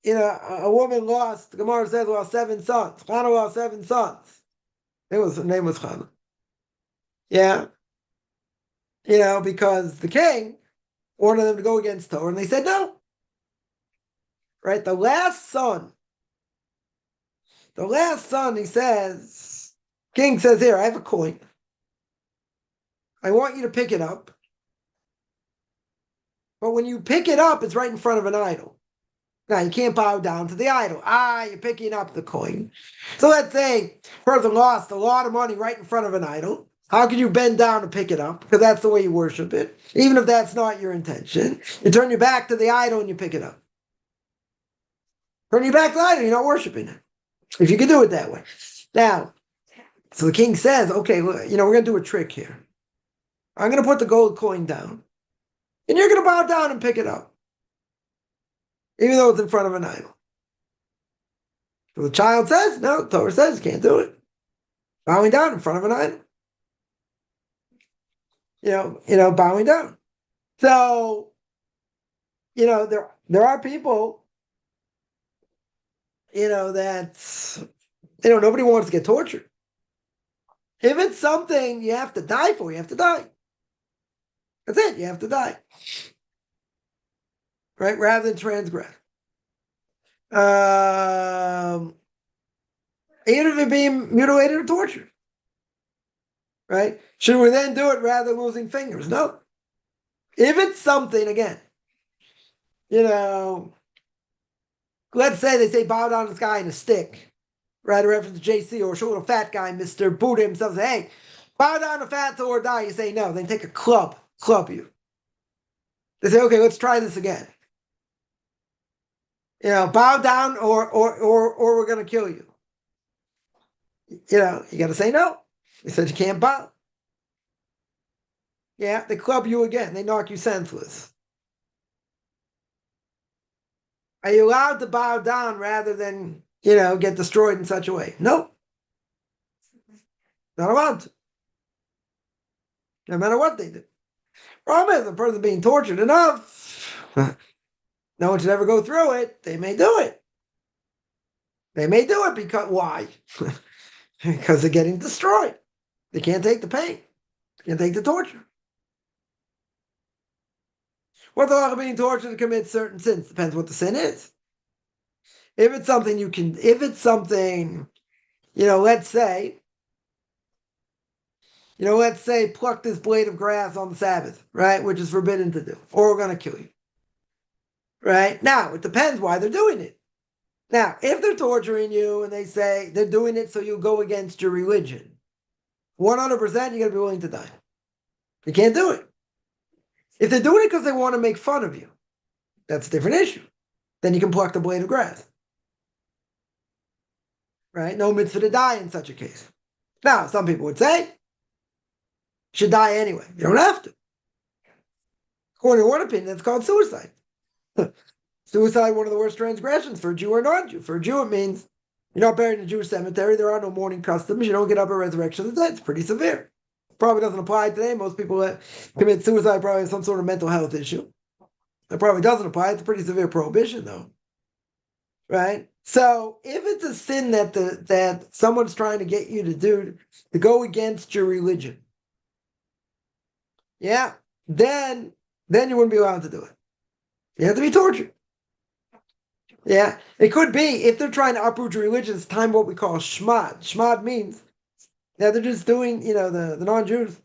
A woman the Gemara says, lost 7 sons. Chana lost 7 sons. Her name was Chana. Yeah. Because the king wanted them to go against Torah, and they said no. Right? The last son, he says, king says, here, I have a coin. I want you to pick it up. But when you pick it up, it's right in front of an idol. Now, you can't bow down to the idol. You're picking up the coin. So let's say a person lost a lot of money right in front of an idol. How can you bend down to pick it up? Because that's the way you worship it. Even if that's not your intention. You turn your back to the idol and you pick it up. Turn your back to the idol, you're not worshiping it. If you can do it that way. Now, so the king says, okay, we're going to do a trick here. I'm going to put the gold coin down. And you're going to bow down and pick it up. Even though it's in front of an idol. So the child says, no, the Torah says you can't do it. Bowing down in front of an idol. Bowing down. So, there are people, that, nobody wants to get tortured. If it's something you have to die for, you have to die. That's it, you have to die. Right? Rather than transgress. Even if you're being mutilated or tortured. Right? Should we then do it rather than losing fingers? No. If it's something, again, let's say they say bow down to this guy in a stick, right? A reference to JC, or show a little fat guy, Mr. Buddha himself, say, hey, bow down to fat or die. You say no. Then take a club you. They say, okay, let's try this again. Bow down or we're going to kill you. You got to say no. They said you can't bow. Yeah, they club you again. They knock you senseless. Are you allowed to bow down rather than, get destroyed in such a way? No, not allowed to, no matter what they do. Problem is, the person being tortured enough, no one should ever go through it. They may do it. They may do it because, why? Because they're getting destroyed. They can't take the pain. They can't take the torture. What's the law of being tortured to commit certain sins? Depends what the sin is. If it's something let's say, pluck this blade of grass on the Sabbath, right? Which is forbidden to do, or we're going to kill you. Right? Now, it depends why they're doing it. Now, if they're torturing you and they say they're doing it so you go against your religion, 100% you're going to be willing to die. You can't do it. If they're doing it because they want to make fun of you, that's a different issue. Then you can pluck the blade of grass. Right? No mitzvah to die in such a case. Now, some people would say, you should die anyway. You don't have to. According to one opinion, it's called suicide. Suicide, one of the worst transgressions for a Jew or non-Jew. For a Jew, it means you're not buried in a Jewish cemetery. There are no mourning customs. You don't get up at resurrection of the dead. It's pretty severe. Probably doesn't apply today. Most people that commit suicide probably have some sort of mental health issue. It probably doesn't apply. It's a pretty severe prohibition, though. Right? So if it's a sin that someone's trying to get you to do, to go against your religion, yeah, then you wouldn't be allowed to do it. You have to be tortured. Yeah, it could be if they're trying to uproot your religion. It's time what we call shmad. Shmad means that they're just doing, the non-Jews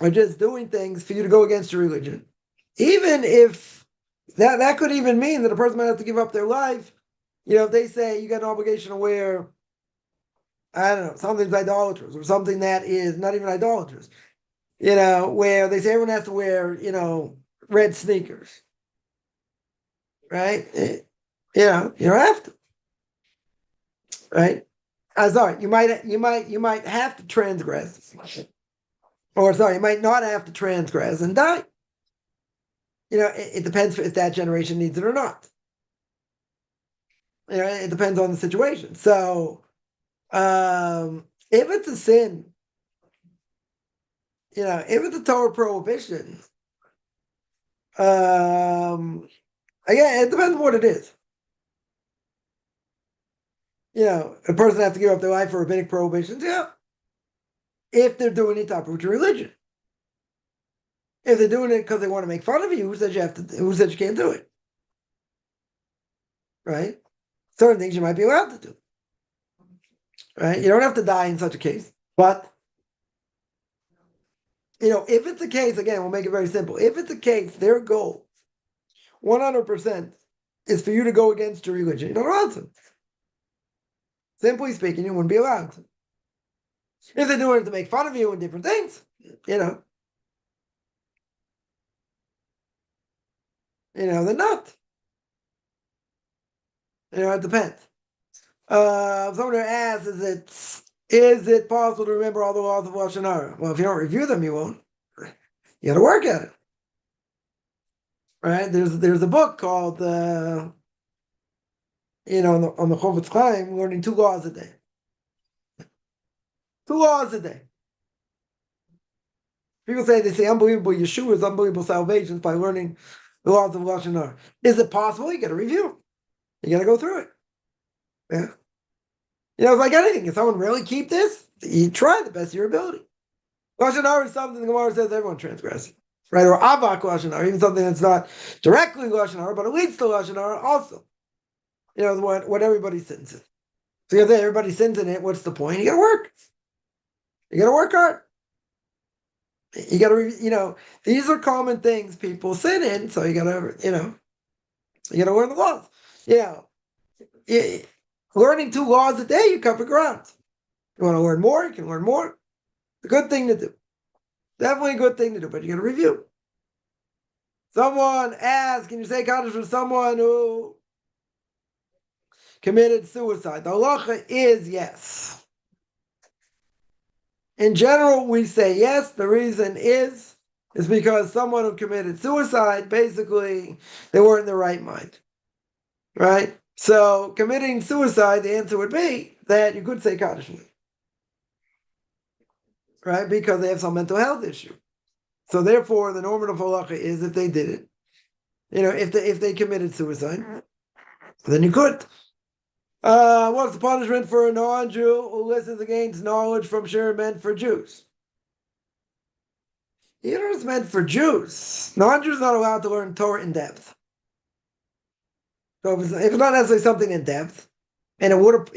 are just doing things for you to go against your religion. Even if that could even mean that a person might have to give up their life. If they say you got an obligation to wear, I don't know, something's idolatrous or something that is not even idolatrous. Where they say everyone has to wear, red sneakers. Right? You don't have to. Right? Sorry, you might have to transgress. Or you might not have to transgress and die. It depends if that generation needs it or not. It depends on the situation. So, if it's a sin, if it's a Torah prohibition, again, it depends what it is. A person has to give up their life for rabbinic prohibitions, yeah. If they're doing it to uproot your religion. If they're doing it because they want to make fun of you, who said you can't do it? Right? Certain things you might be allowed to do. Right? You don't have to die in such a case. But, if it's a case, again, we'll make it very simple. If it's a case, their goal, 100%, is for you to go against your religion. You're not allowed to. Simply speaking, you wouldn't be allowed to. If they're doing it to make fun of you and different things, they're not. It depends. Someone asks, is it possible to remember all the laws of Lashon Hara? Well, if you don't review them, you won't. You got to work at it. Right? There's a book called, on the Chofetz Chaim, learning 2 laws a day. 2 laws a day. People say unbelievable Yeshua's unbelievable salvations by learning the laws of Lashon Hara. Is it possible? You got to review. You got to go through it. Yeah. It's like anything. Can someone really keep this? You try the best of your ability. Lashon Hara is something the Gemara says everyone transgresses. Right? Or avak Lashon Hara, even something that's not directly Lashon Hara, but it leads to Lashon Hara also. What everybody sins in. So if everybody sins in it, what's the point? You got to work. You got to work hard. You got to, these are common things people sin in, so you got to, you got to learn the laws. Learning 2 laws a day, you cover ground. You want to learn more, you can learn more. It's a good thing to do. Definitely a good thing to do, but you got to review. Someone asked, can you say Kaddish for someone who committed suicide? The halacha is yes. In general, we say yes. The reason is because someone who committed suicide, basically, they weren't in their right mind. right? So committing suicide, the answer would be that you could say Kaddish, right? Because they have some mental health issue. So therefore, the normative halacha is if they did it, if they committed suicide, then you could. What's the punishment for a non-Jew who listens against knowledge from Shir meant for Jews? It's meant for Jews. Non-Jews are not allowed to learn Torah in depth. So if it's not necessarily something in depth, and it would have,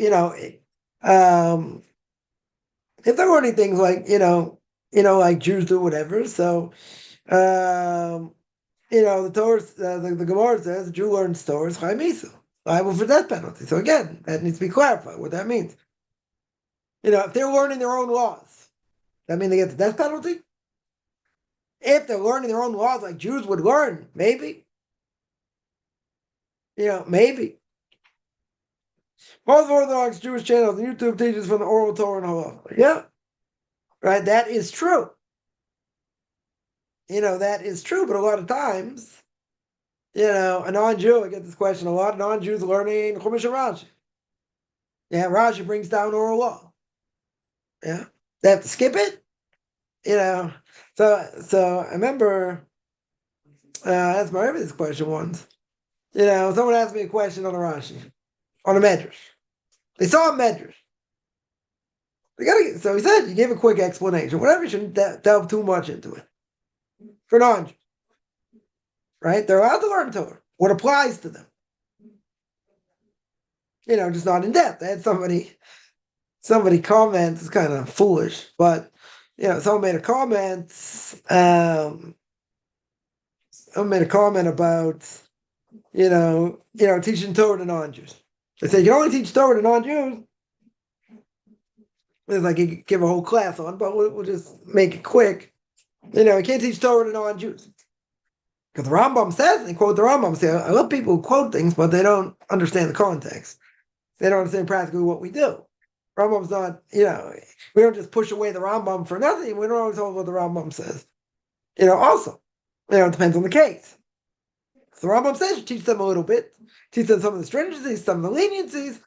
if they're learning things like, like Jews do, whatever. So, the Torah, the Gemara says, Jew learns Torah is chaymisu, liable for death penalty. So again, that needs to be clarified what that means. If they're learning their own laws, that mean they get the death penalty? If they're learning their own laws like Jews would learn, maybe. Maybe. Most Orthodox Jewish channels on YouTube teaches from the oral Torah and halacha. Yeah. Right, that is true. That is true, but a lot of times, a non-Jew, I get this question a lot, non-Jews learning Chumash and Rashi. Yeah, Rashi brings down oral law. Yeah. They have to skip it? So I remember, I asked my Rabbi this question once. Someone asked me a question on a Rashi, on a Medrash. They saw a Medrash. So he said, you gave a quick explanation. Whatever, you shouldn't delve too much into it. For non-Jews. Right? They're allowed to learn Torah. What applies to them. Just not in depth. I had somebody comment, it's kind of foolish, but someone made a comment. Someone made a comment about teaching Torah to non-Jews. They said you can only teach Torah to non-Jews. It's like you could give a whole class on, but we'll just make it quick. You can't teach Torah to non-Jews. Because the Rambam says, they quote the Rambam, say, I love people who quote things, but they don't understand the context. They don't understand practically what we do. Rambam's not, we don't just push away the Rambam for nothing. We don't always hold what the Rambam says. Also, it depends on the case. So the Rambam says you teach them a little bit, teach them some of the stringencies, some of the leniencies,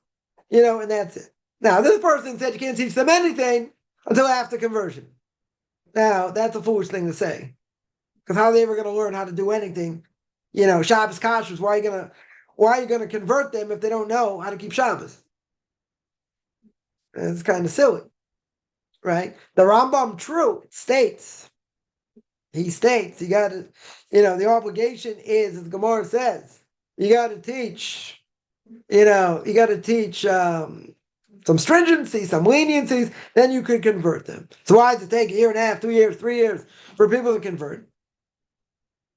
and that's it. Now, this person said you can't teach them anything until after conversion. Now, that's a foolish thing to say. Because how are they ever going to learn how to do anything? Shabbos kashrus, why are you going to convert them if they don't know how to keep Shabbos? It's kind of silly, right? The Rambam, true, states, you got to, the obligation is, as the Gemara says, you got to teach, some stringency, some leniencies, then you could convert them. So why does it take a year and a half, 2 years, 3 years for people to convert?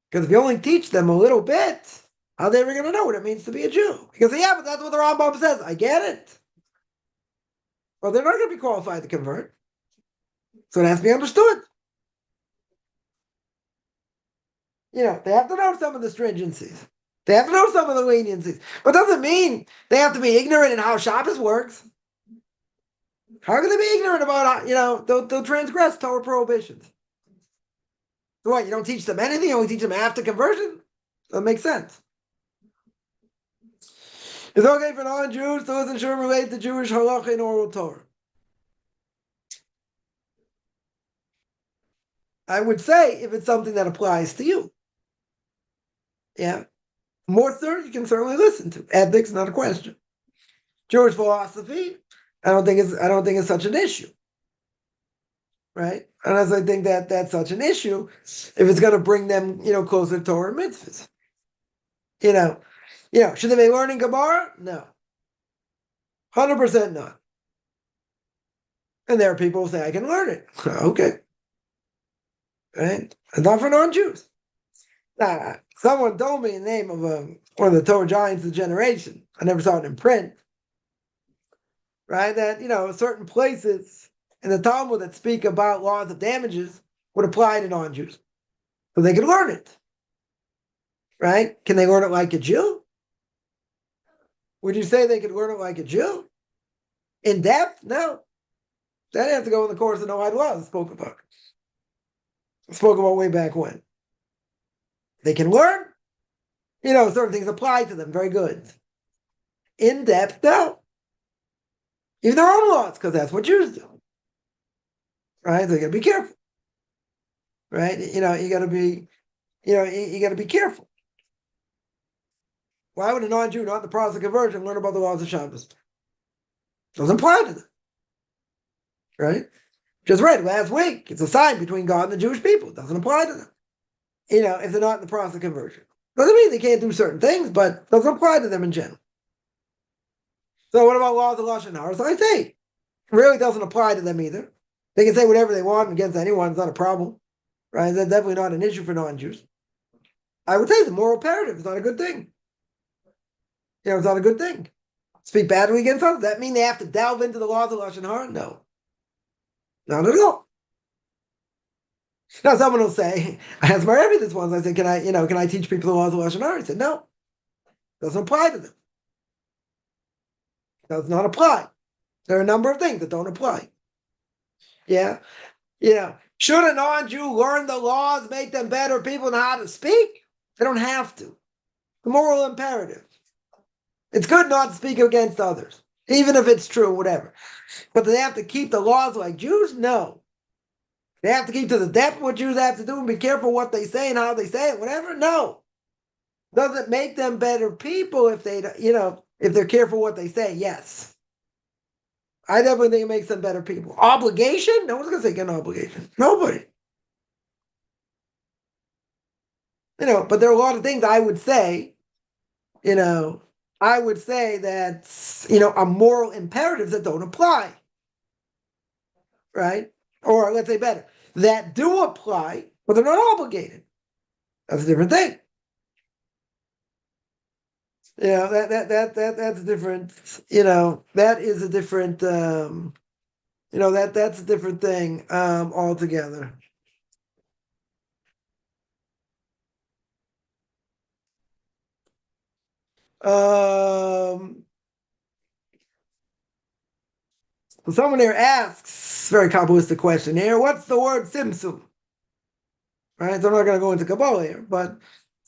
Because if you only teach them a little bit, how are they ever going to know what it means to be a Jew? Because, but that's what the Rambam says. I get it. Well, they're not going to be qualified to convert. So it has to be understood. They have to know some of the stringencies. They have to know some of the leniencies. But it doesn't mean they have to be ignorant in how Shabbos works. How can they be ignorant about, they'll transgress Torah prohibitions? So what, you don't teach them anything? You only teach them after conversion? That makes sense. It's okay for non-Jews to listen to relate to Jewish halacha and oral Torah. I would say if it's something that applies to you. Yeah. More you can certainly listen to. Ethics, not a question. Jewish philosophy, I don't think it's such an issue. Right? Unless I think that that's such an issue, if it's going to bring them, closer to Torah and mitzvahs. Should they be learning Gemara? No. 100% not. And there are people who say, I can learn it. Okay. Right? And not for non-Jews. Someone told me the name of one of the Torah giants of the generation. I never saw it in print. Right? That, certain places in the Talmud that speak about laws of damages would apply to non-Jews. So they could learn it. Right? Can they learn it like a Jew? Would you say they could learn it like a Jew? In depth? No. That have to go in the course of no laws I spoke about. Spoke about way back when. They can learn. Certain things apply to them. Very good. in depth? No. Even their own laws, because that's what Jews do. Right? So you gotta be careful. Right? You gotta be, you gotta be careful. Why would a non-Jew not in the process of conversion learn about the laws of Shabbos? Doesn't apply to them. Right? Just read last week. It's a sign between God and the Jewish people. It doesn't apply to them. If they're not in the process of conversion. Doesn't mean they can't do certain things, but doesn't apply to them in general. So what about laws of Lashon Hara? So I say, it really doesn't apply to them either. They can say whatever they want against anyone. It's not a problem. Right? That's definitely not an issue for non-Jews. I would say the moral imperative is not a good thing. It's not a good thing. Speak badly against others. Does that mean they have to delve into the laws of Lashon Hara? No. Not at all. Now someone will say, I asked my Rabbi this once, I said, can I teach people the laws of Lashon Hara? He said, no. Doesn't apply to them. Does not apply. There are a number of things that don't apply. Yeah. Should a non-Jew learn the laws, make them better people know how to speak? They don't have to. The moral imperative. It's good not to speak against others, even if it's true, whatever. But do they have to keep the laws like Jews? No. They have to keep to the depth what Jews have to do and be careful what they say and how they say it, whatever? No. Does it make them better people if they, if they're careful what they say? Yes. I definitely think it makes them better people. Obligation? No one's going to say get an obligation. Nobody. But there are a lot of things I would say, that, are moral imperatives that don't apply. Right? Or let's say better, that do apply, but they're not obligated. That's a different thing. That's different. That is a different. That's a different thing altogether. Someone here asks, very Kabbalistic question here, what's the word simsum? Right, so I'm not going to go into Kabbalah here, but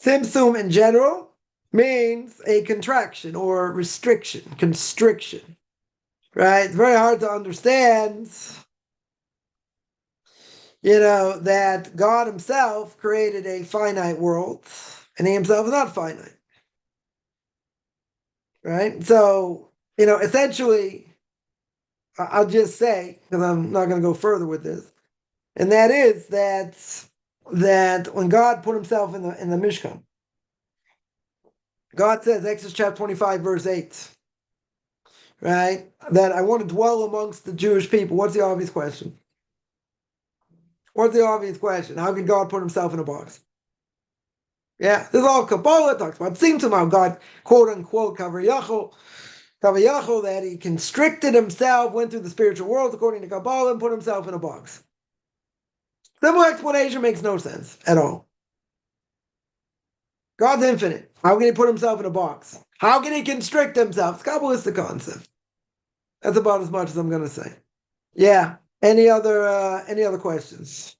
simsum in general means a contraction or restriction, constriction. Right? It's very hard to understand, that God himself created a finite world, and he himself is not finite. Right? So, essentially, I'll just say, because I'm not going to go further with this, and that is that when God put himself in the Mishkan, God says, Exodus chapter 25, verse 8, right, that I want to dwell amongst the Jewish people. What's the obvious question? What's the obvious question? How can God put himself in a box? Yeah, this is all Kabbalah talks about. It seems somehow God, quote unquote, Kavayachol, that he constricted himself, went through the spiritual world according to Kabbalah, and put himself in a box. Simple explanation makes no sense at all. God's infinite. How can he put himself in a box? How can he constrict himself? It's a Kabbalistic concept. That's about as much as I'm going to say. Yeah. Any other questions?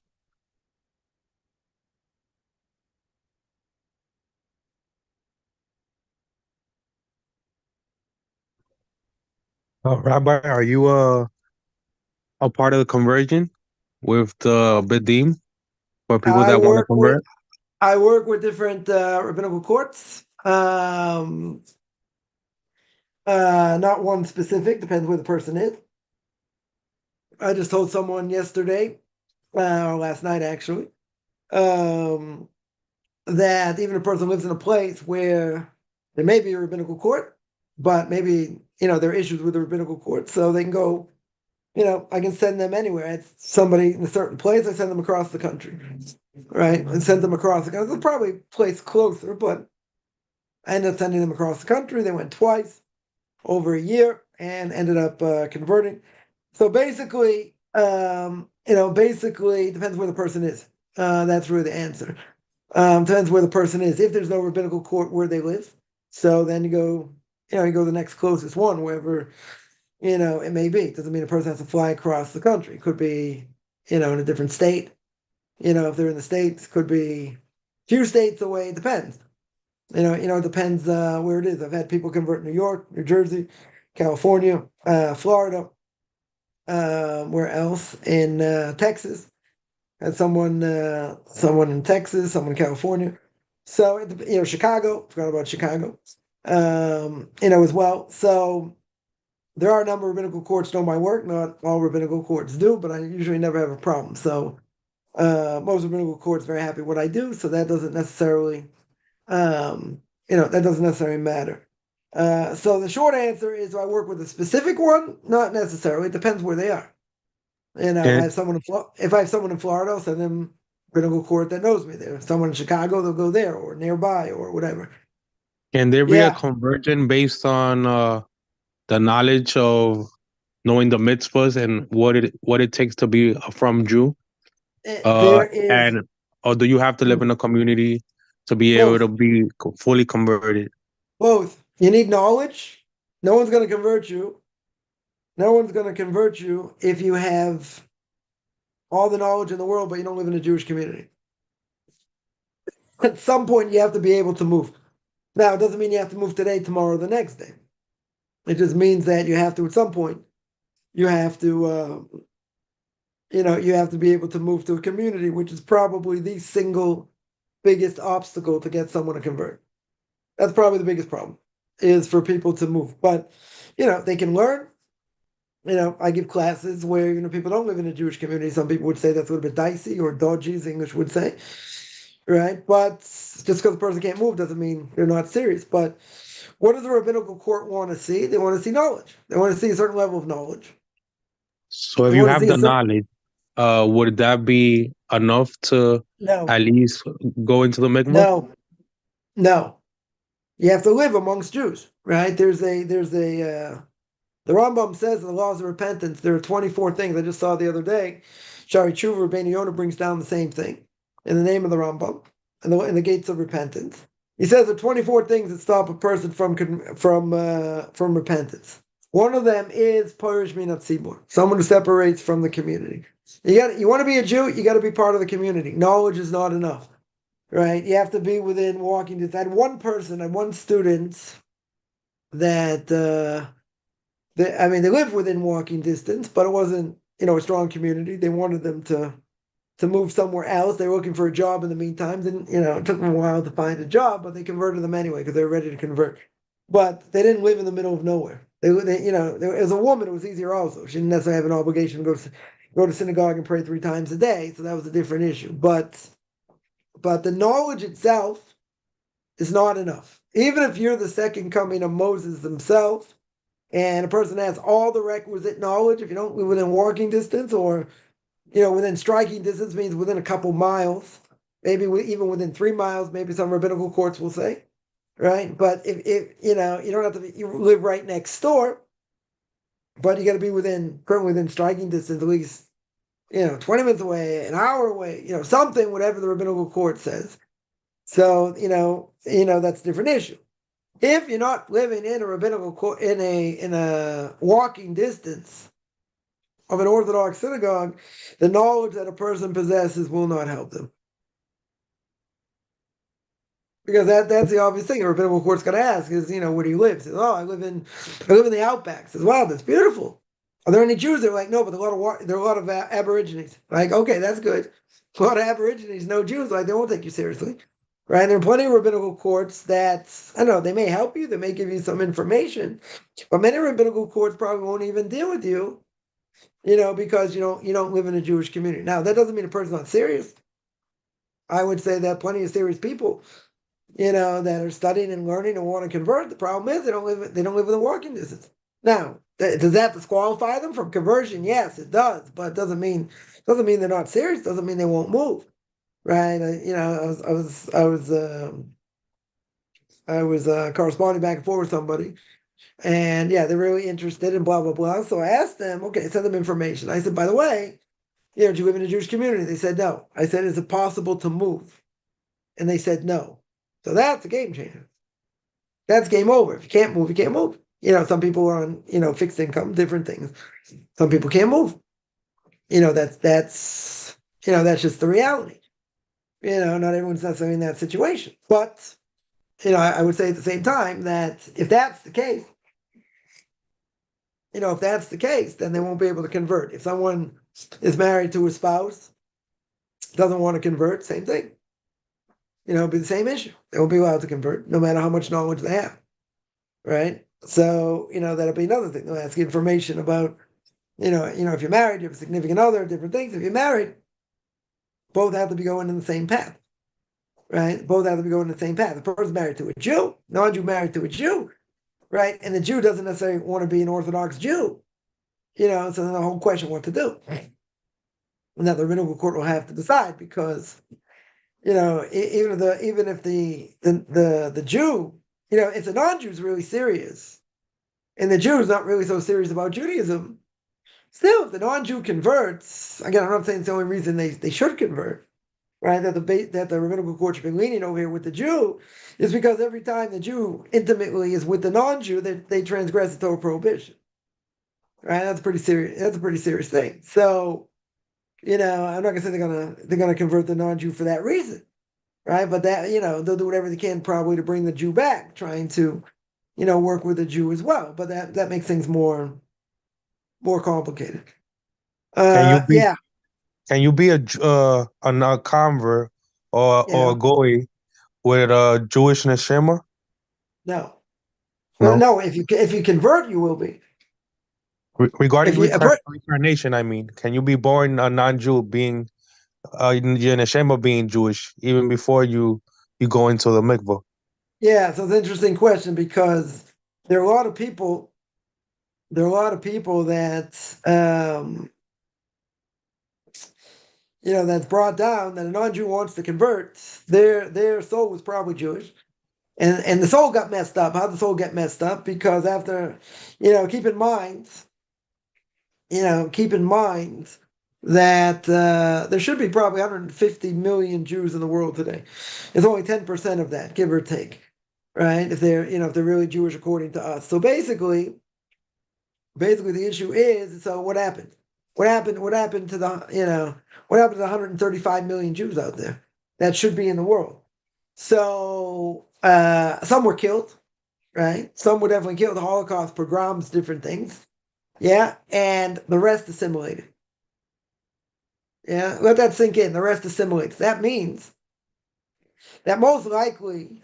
Rabbi, are you a part of the conversion with the Bedim for people
I
that want to
work with
convert?
different rabbinical courts. Not one specific, depends where the person is. I just told someone yesterday, or last night actually, that even a person lives in a place where there may be a rabbinical court, but maybe, there are issues with the rabbinical court, so they can go, I can send them anywhere. It's somebody in a certain place, I send them across the country, right? And send them across the country. There's probably a place closer, but I ended up sending them across the country. They went twice over a year and ended up converting. So basically, depends where the person is. That's really the answer. Depends where the person is. If there's no rabbinical court where they live, so then you go the next closest one, wherever, it may be. It doesn't mean a person has to fly across the country. It could be, in a different state. If they're in the States, could be a few states away. It depends. It depends where it is. I've had people convert in New York, New Jersey, California, Florida. Where else? In Texas. Had someone in Texas, someone in California. So Chicago. Forgot about Chicago. As well. So there are a number of rabbinical courts know my work. Not all rabbinical courts do, but I usually never have a problem. So most rabbinical courts are very happy with what I do. So that doesn't necessarily, that doesn't necessarily matter. So the short answer is, do I work with a specific one? Not necessarily. It depends where they are.
And
If I have someone in Florida, I'll send them rabbinical court that knows me there. If someone in Chicago, they'll go there or nearby or whatever.
can there be a
Yeah,
conversion based on the knowledge of knowing the mitzvahs and what it takes to be a from Jew?
there is
And or do you have to live in a community to be able to
both.
be fully converted?
Both. You need knowledge. No one's going to convert you. No one's going to convert you if you have all the knowledge in the world, but you don't live in a Jewish community. At some point, you have to be able to move. Now, it doesn't mean you have to move today, tomorrow, the next day. It just means that you have to, at some point, you have to, you have to be able to move to a community, which is probably the single biggest obstacle to get someone to convert. That's probably the biggest problem, is for people to move. But, they can learn. I give classes where, people don't live in a Jewish community. Some people would say that's a little bit dicey or dodgy, as English would say, right? But just because the person can't move doesn't mean they're not serious. But what does the rabbinical court want to see? They want to see knowledge. They want to see a certain level of knowledge.
So if
They
you
want to
have
see a
the
certain,
knowledge, would that be enough to
no,
at least go into the mikvah?
no, no. You have to live amongst Jews, right? The Rambam says in the laws of repentance, there are 24 things. I just saw the other day. Shari Tshuva, Rabbeinu Yonah brings down the same thing in the name of the Rambam in the gates of repentance. He says there are 24 things that stop a person from repentance. One of them is Parish Minat Tzibur, someone who separates from the community. You want to be a Jew, you got to be part of the community. Knowledge is not enough, right? You have to be within walking distance. I had one student that. They lived within walking distance, but it wasn't, a strong community. They wanted them to move somewhere else. They were looking for a job in the meantime. It took them a while to find a job, but they converted them anyway because they were ready to convert. But they didn't live in the middle of nowhere. As a woman, it was easier also. She didn't necessarily have an obligation to go to synagogue and pray 3 times a day, so that was a different issue. But the knowledge itself is not enough. Even if you're the second coming of Moses himself, and a person has all the requisite knowledge, if you don't live within walking distance, or within striking distance means within a couple miles, maybe even within 3 miles, maybe some rabbinical courts will say, right? But if you don't have to you live right next door, but you got to be currently within striking distance, at least 20 minutes away, an hour away, something, whatever the rabbinical court says. So that's a different issue. If you're not living in a rabbinical court, in a walking distance of an Orthodox synagogue, the knowledge that a person possesses will not help them. Because that's the obvious thing a rabbinical court's got to ask is, where do you live? Says, oh, I live in the outback. Says, wow, that's beautiful. Are there any Jews? They're like, no, but there are a lot of Aborigines. Like, okay, that's good. A lot of Aborigines, no Jews. Like, they won't take you seriously. Right? There are plenty of rabbinical courts that, I don't know, they may help you, they may give you some information, but many rabbinical courts probably won't even deal with you, because you don't live in a Jewish community. Now, that doesn't mean a person's not serious. I would say that plenty of serious people, that are studying and learning and want to convert. The problem is they don't live within walking distance. Now, does that disqualify them from conversion? Yes, it does, but it doesn't mean they're not serious. Doesn't mean they won't move. Right? I was corresponding back and forth with somebody, and yeah, they're really interested in blah blah blah. So I asked them, okay, send them information. I said, by the way, do you live in a Jewish community? They said no. I said, is it possible to move? And they said no. So that's a game changer. That's game over. If you can't move, you can't move. Some people are on fixed income, different things. Some people can't move. That's just the reality. Not everyone's necessarily in that situation, but I would say at the same time that if that's the case, if that's the case, then they won't be able to convert. If someone is married to a spouse, doesn't want to convert, same thing. It'll be the same issue. They won't be allowed to convert, no matter how much knowledge they have, right? So, that'll be another thing. They'll ask information about, if you're married, you have a significant other, different things. If you're married, both have to be going in the same path, right? Both have to be going in the same path. The person's married to a Jew, non-Jew married to a Jew, right? And the Jew doesn't necessarily want to be an Orthodox Jew, so then the whole question what to do. And that the rabbinical court will have to decide because, even if the Jew, if the non-Jew is really serious, and the Jew is not really so serious about Judaism, still, if the non-Jew converts, again, I'm not saying it's the only reason they should convert, right? That the rabbinical court should be lenient over here with the Jew is because every time the Jew intimately is with the non-Jew, they transgress the Torah prohibition, right? That's pretty serious. That's a pretty serious thing. So, I'm not gonna say they're gonna convert the non-Jew for that reason, right? But that they'll do whatever they can probably to bring the Jew back, trying to work with the Jew as well. But that makes things more complicated.
Can you be
Yeah,
a convert or a
yeah,
goy with a Jewish neshama?
no, well,
No.
no. If you convert, you will be.
Regarding
If you
reincarnation, I mean, can you be born a non-Jew being your neshama being Jewish even before you go into the mikvah?
Yeah, so it's an interesting question because there are a lot of people. There are a lot of people that that's brought down that a non-Jew wants to convert. Their soul was probably Jewish, and the soul got messed up. How did the soul get messed up? Because after, keep in mind, that there should be probably 150 million Jews in the world today. It's only 10% of that, give or take, right? If they're really Jewish according to us. So basically the issue is, so what happened? What happened to what happened to the 135 million Jews out there that should be in the world? So some were killed, right? Some were definitely killed. The Holocaust, pogroms, different things. Yeah, and the rest assimilated. Yeah, let that sink in. The rest assimilates. That means that most likely,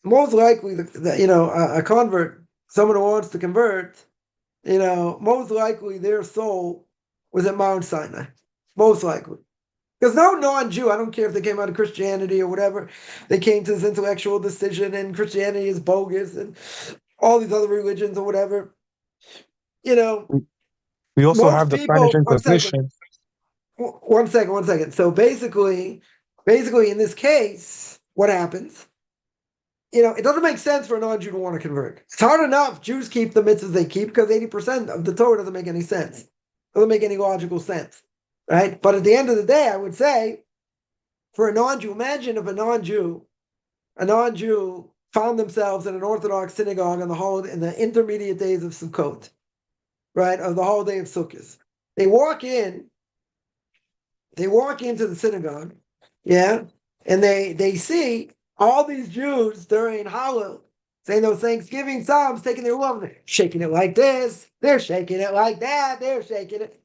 a convert, someone who wants to convert, most likely their soul was at Mount Sinai. Most likely. Because no non-Jew, I don't care if they came out of Christianity or whatever, they came to this intellectual decision and Christianity is bogus and all these other religions or whatever. You know,
We also
most
have the Spanish
people,
Inquisition.
one second. So basically in this case, what happens? It doesn't make sense for a non-Jew to want to convert. It's hard enough Jews keep the mitzvahs they keep because 80% of the Torah doesn't make any sense. Doesn't make any logical sense, right? But at the end of the day, I would say for a non-Jew, imagine if a non-Jew found themselves in an Orthodox synagogue in the intermediate days of Sukkot, right, of the holiday of Sukkot. They walk into the synagogue, yeah, and they see all these Jews during Hallel saying those Thanksgiving psalms, taking their love, shaking it like this, they're shaking it like that, they're shaking it.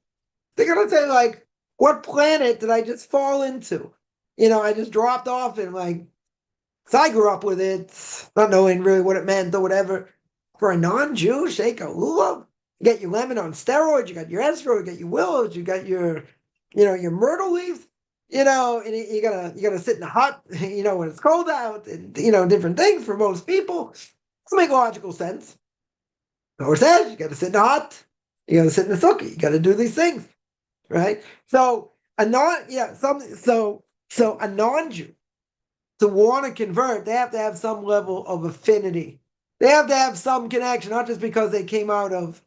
They're gonna say, like, what planet did I just fall into? I just dropped off in, like, so I grew up with it, not knowing really what it meant or whatever. For a non-Jew, shake a lulav, you get your lemon on steroids, you got your esrog, you got your willows, you got your myrtle leaves, and you gotta sit in the hut, when it's cold out, and different things for most people. Doesn't make logical sense. Or says you gotta sit in the hut, you gotta sit in the sukkah, you gotta do these things, right? So a non yeah, some so a non-Jew to want to convert, they have to have some level of affinity. They have to have some connection, not just because they came out of,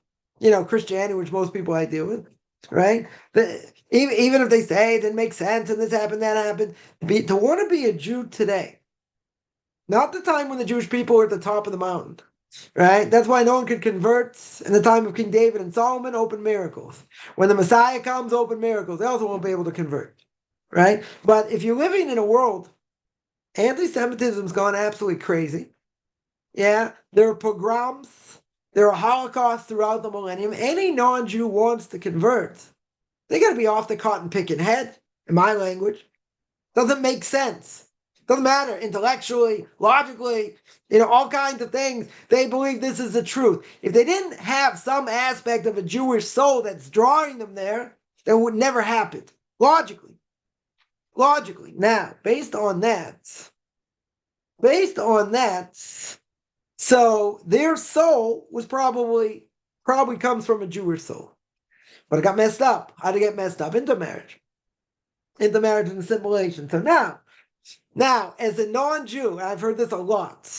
Christianity, which most people I deal with, right? Even if they say it didn't make sense and this happened, that happened, to want to be a Jew today, not the time when the Jewish people were at the top of the mountain, right? That's why no one could convert in the time of King David and Solomon, open miracles. When the Messiah comes, open miracles. They also won't be able to convert, right? But if you're living in a world Anti-Semitism's gone absolutely crazy. Yeah, there are pogroms, there are holocausts throughout the millennium. Any non-Jew wants to convert, they got to be off the cotton picking head, in my language. Doesn't make sense. Doesn't matter intellectually, logically, all kinds of things. They believe this is the truth. If they didn't have some aspect of a Jewish soul that's drawing them there, that would never happen. Logically. Now, based on that, so their soul was probably comes from a Jewish soul. But it got messed up. How did it get messed up? Into marriage and assimilation. So now, as a non-Jew, I've heard this a lot,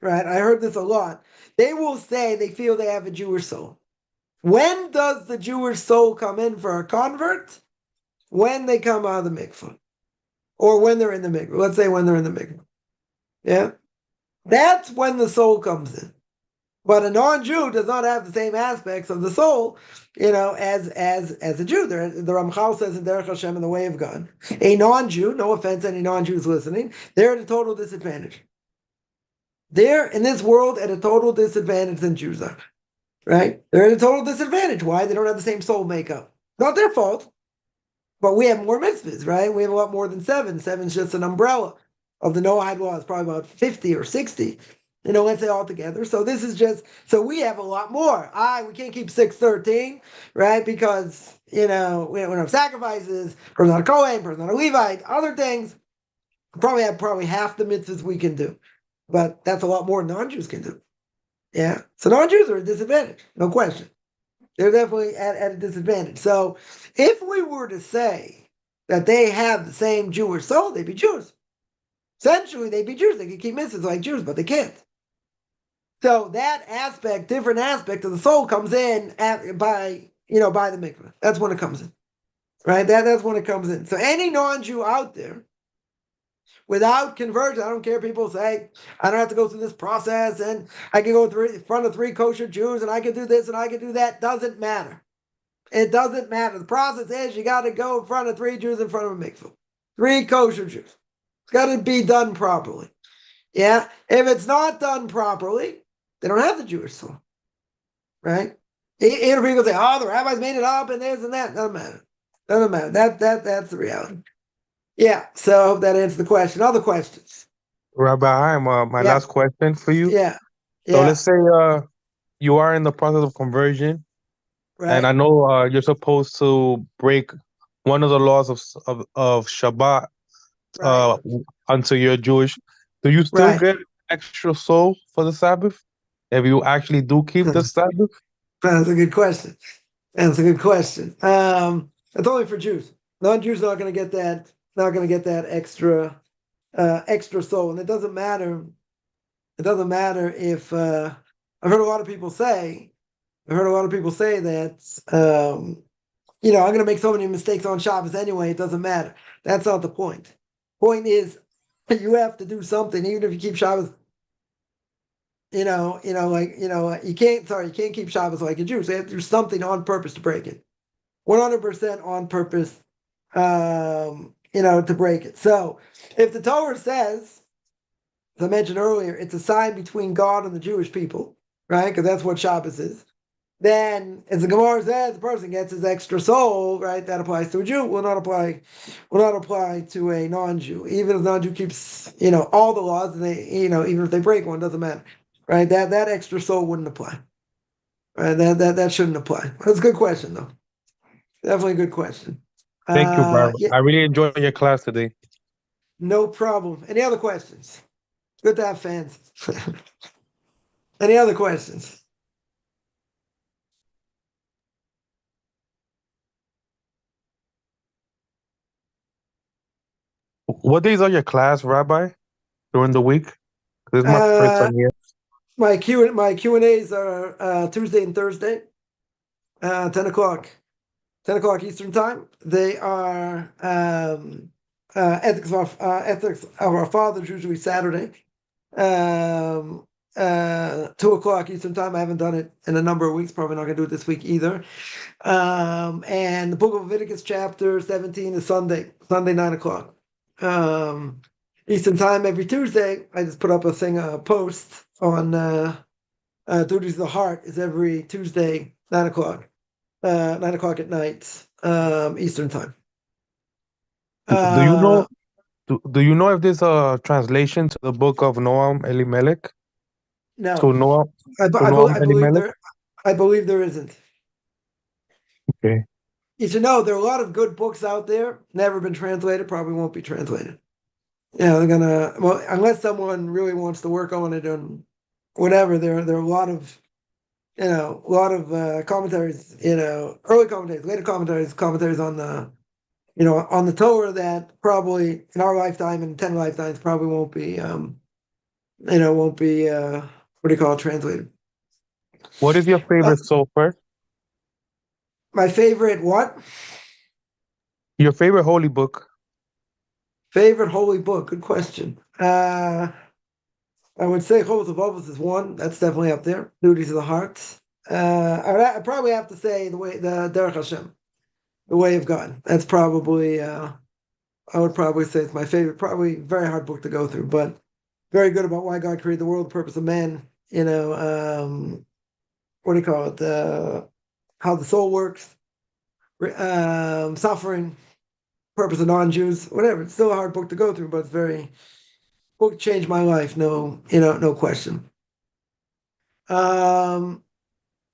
right? I heard this a lot. They will say they feel they have a Jewish soul. When does the Jewish soul come in for a convert? When they come out of the mikveh. Or when they're in the mikveh. Let's say when they're in the mikveh. Yeah? That's when the soul comes in. But a non-Jew does not have the same aspects of the soul, as a Jew. The Ramchal says in Derech Hashem, in the way of God, a non-Jew, no offense to any non-Jews listening, they're at a total disadvantage. They're in this world at a total disadvantage than Jews are, right? They're at a total disadvantage. Why? They don't have the same soul makeup. Not their fault, but we have more mitzvahs, right? We have a lot more than 7. 7's just an umbrella of the Noahide law. It's probably about 50 or 60. Let's say all together. So this is so we have a lot more. We can't keep 613, right? Because, we don't have sacrifices, person not a Kohen, person not a Levite, other things. Probably have half the mitzvahs we can do. But that's a lot more than non-Jews can do. Yeah. So non-Jews are at a disadvantage, no question. They're definitely at a disadvantage. So if we were to say that they have the same Jewish soul, they'd be Jews. Essentially, they'd be Jews. They could keep mitzvahs like Jews, but they can't. So that different aspect of the soul comes in by the mikveh. That's when it comes in, right? That's when it comes in. So any non-Jew out there, without conversion, I don't care. People say I don't have to go through this process, and I can go in front of 3 kosher Jews, and I can do this and I can do that. Doesn't matter. It doesn't matter. The process is you got to go in front of 3 Jews in front of a mikveh, 3 kosher Jews. It's got to be done properly. Yeah. If it's not done properly, they don't have the Jewish soul, right? Either people say, "Oh, the rabbis made it up and this and that." Doesn't matter. That's the reality. Yeah. So I hope that answers the question. Other questions?
Rabbi, my last question for you.
Yeah.
So let's say you are in the process of conversion, and I
Right.
know you're supposed to break one of the laws of Shabbat
Right.
until you're Jewish. Do you still
Right.
get extra soul for the Sabbath if you actually do keep the Sabbath?
That's a good question. That's a good question. It's only for Jews. Non-Jews not going to get that. Not going to get that extra soul, and it doesn't matter. It doesn't matter if I've heard a lot of people say. I've heard a lot of people say that I'm going to make so many mistakes on Shabbos anyway. It doesn't matter. That's not the point. Point is, you have to do something, even if you keep Shabbos. You can't keep Shabbos like a Jew. So you have to do something on purpose to break it. 100% on purpose, to break it. So if the Torah says, as I mentioned earlier, it's a sign between God and the Jewish people, right? Because that's what Shabbos is. Then, as the Gemara says, the person gets his extra soul, right? That applies to a Jew. Will not apply to a non-Jew. Even if the non-Jew keeps, all the laws, and they, even if they break one, doesn't matter, right? That extra soul wouldn't apply, right? That shouldn't apply. That's a good question, though. Definitely a good question.
Thank you, bro.
Yeah,
I really enjoyed your class today.
no problem. Any other questions? Good to have fans. Any other questions?
What days are your class, Rabbi, during the week? This is my first time here.
My Q&As are Tuesday and Thursday, 10 o'clock. 10 o'clock Eastern time. They are ethics of our fathers, usually Saturday. 2 o'clock Eastern time. I haven't done it in a number of weeks. Probably not going to do it this week either. And the book of Leviticus chapter 17 is Sunday 9 o'clock. Eastern time every Tuesday. I just put up a post on Duties of the Heart is every Tuesday, 9 o'clock. 9 o'clock at night, Eastern time.
Do you
Uh,
know? Do you know if there's a translation to the book of Noam Elimelech?
no,
To Noam
I,
to
I,
Noam
I believe
Elimelech?
there. I believe there isn't.
Okay.
You should know there are a lot of good books out there. Never been translated. Probably won't be translated. Yeah, they're gonna. Well, unless someone really wants to work on it and whatever. There are a lot of commentaries. Early commentaries, later commentaries on the on the Torah that probably in our lifetime and 10 lifetimes probably won't be won't be what do you call it, translated.
What is your
Uh,
favorite sulfur?
my favorite what?
Your favorite holy book?
Favorite holy book? Good question. I would say Chovos Halevavos is one. That's definitely up there. Duties of the Heart. I'd probably have to say the Derech Hashem, the Way of God. That's probably I would probably say it's my favorite. Probably very hard book to go through, but very good about why God created the world, the purpose of man. What do you call it? How the soul works, suffering, purpose of non-Jews, whatever. It's still a hard book to go through, but it's very book changed my life. No, no question. Um,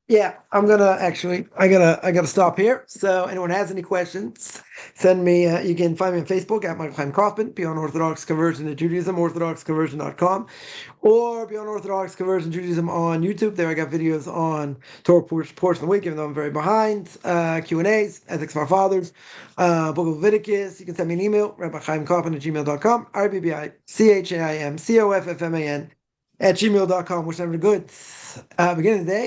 Yeah, I'm gonna actually. I gotta stop here. So, anyone has any questions, send me. You can find me on Facebook at Michael Chaim Kaufman, Beyond Orthodox Conversion to Judaism, orthodoxconversion.com, or Beyond Orthodox Conversion Judaism on YouTube. There, I got videos on Torah portion of the week, even though I'm very behind. Q&As, Ethics of Our Fathers, Book of Leviticus. You can send me an email, rabbichaimkaufman@gmail.com, RBBICHAIMCOFFMAN @gmail.com. Wishing everyone a good beginning of the day.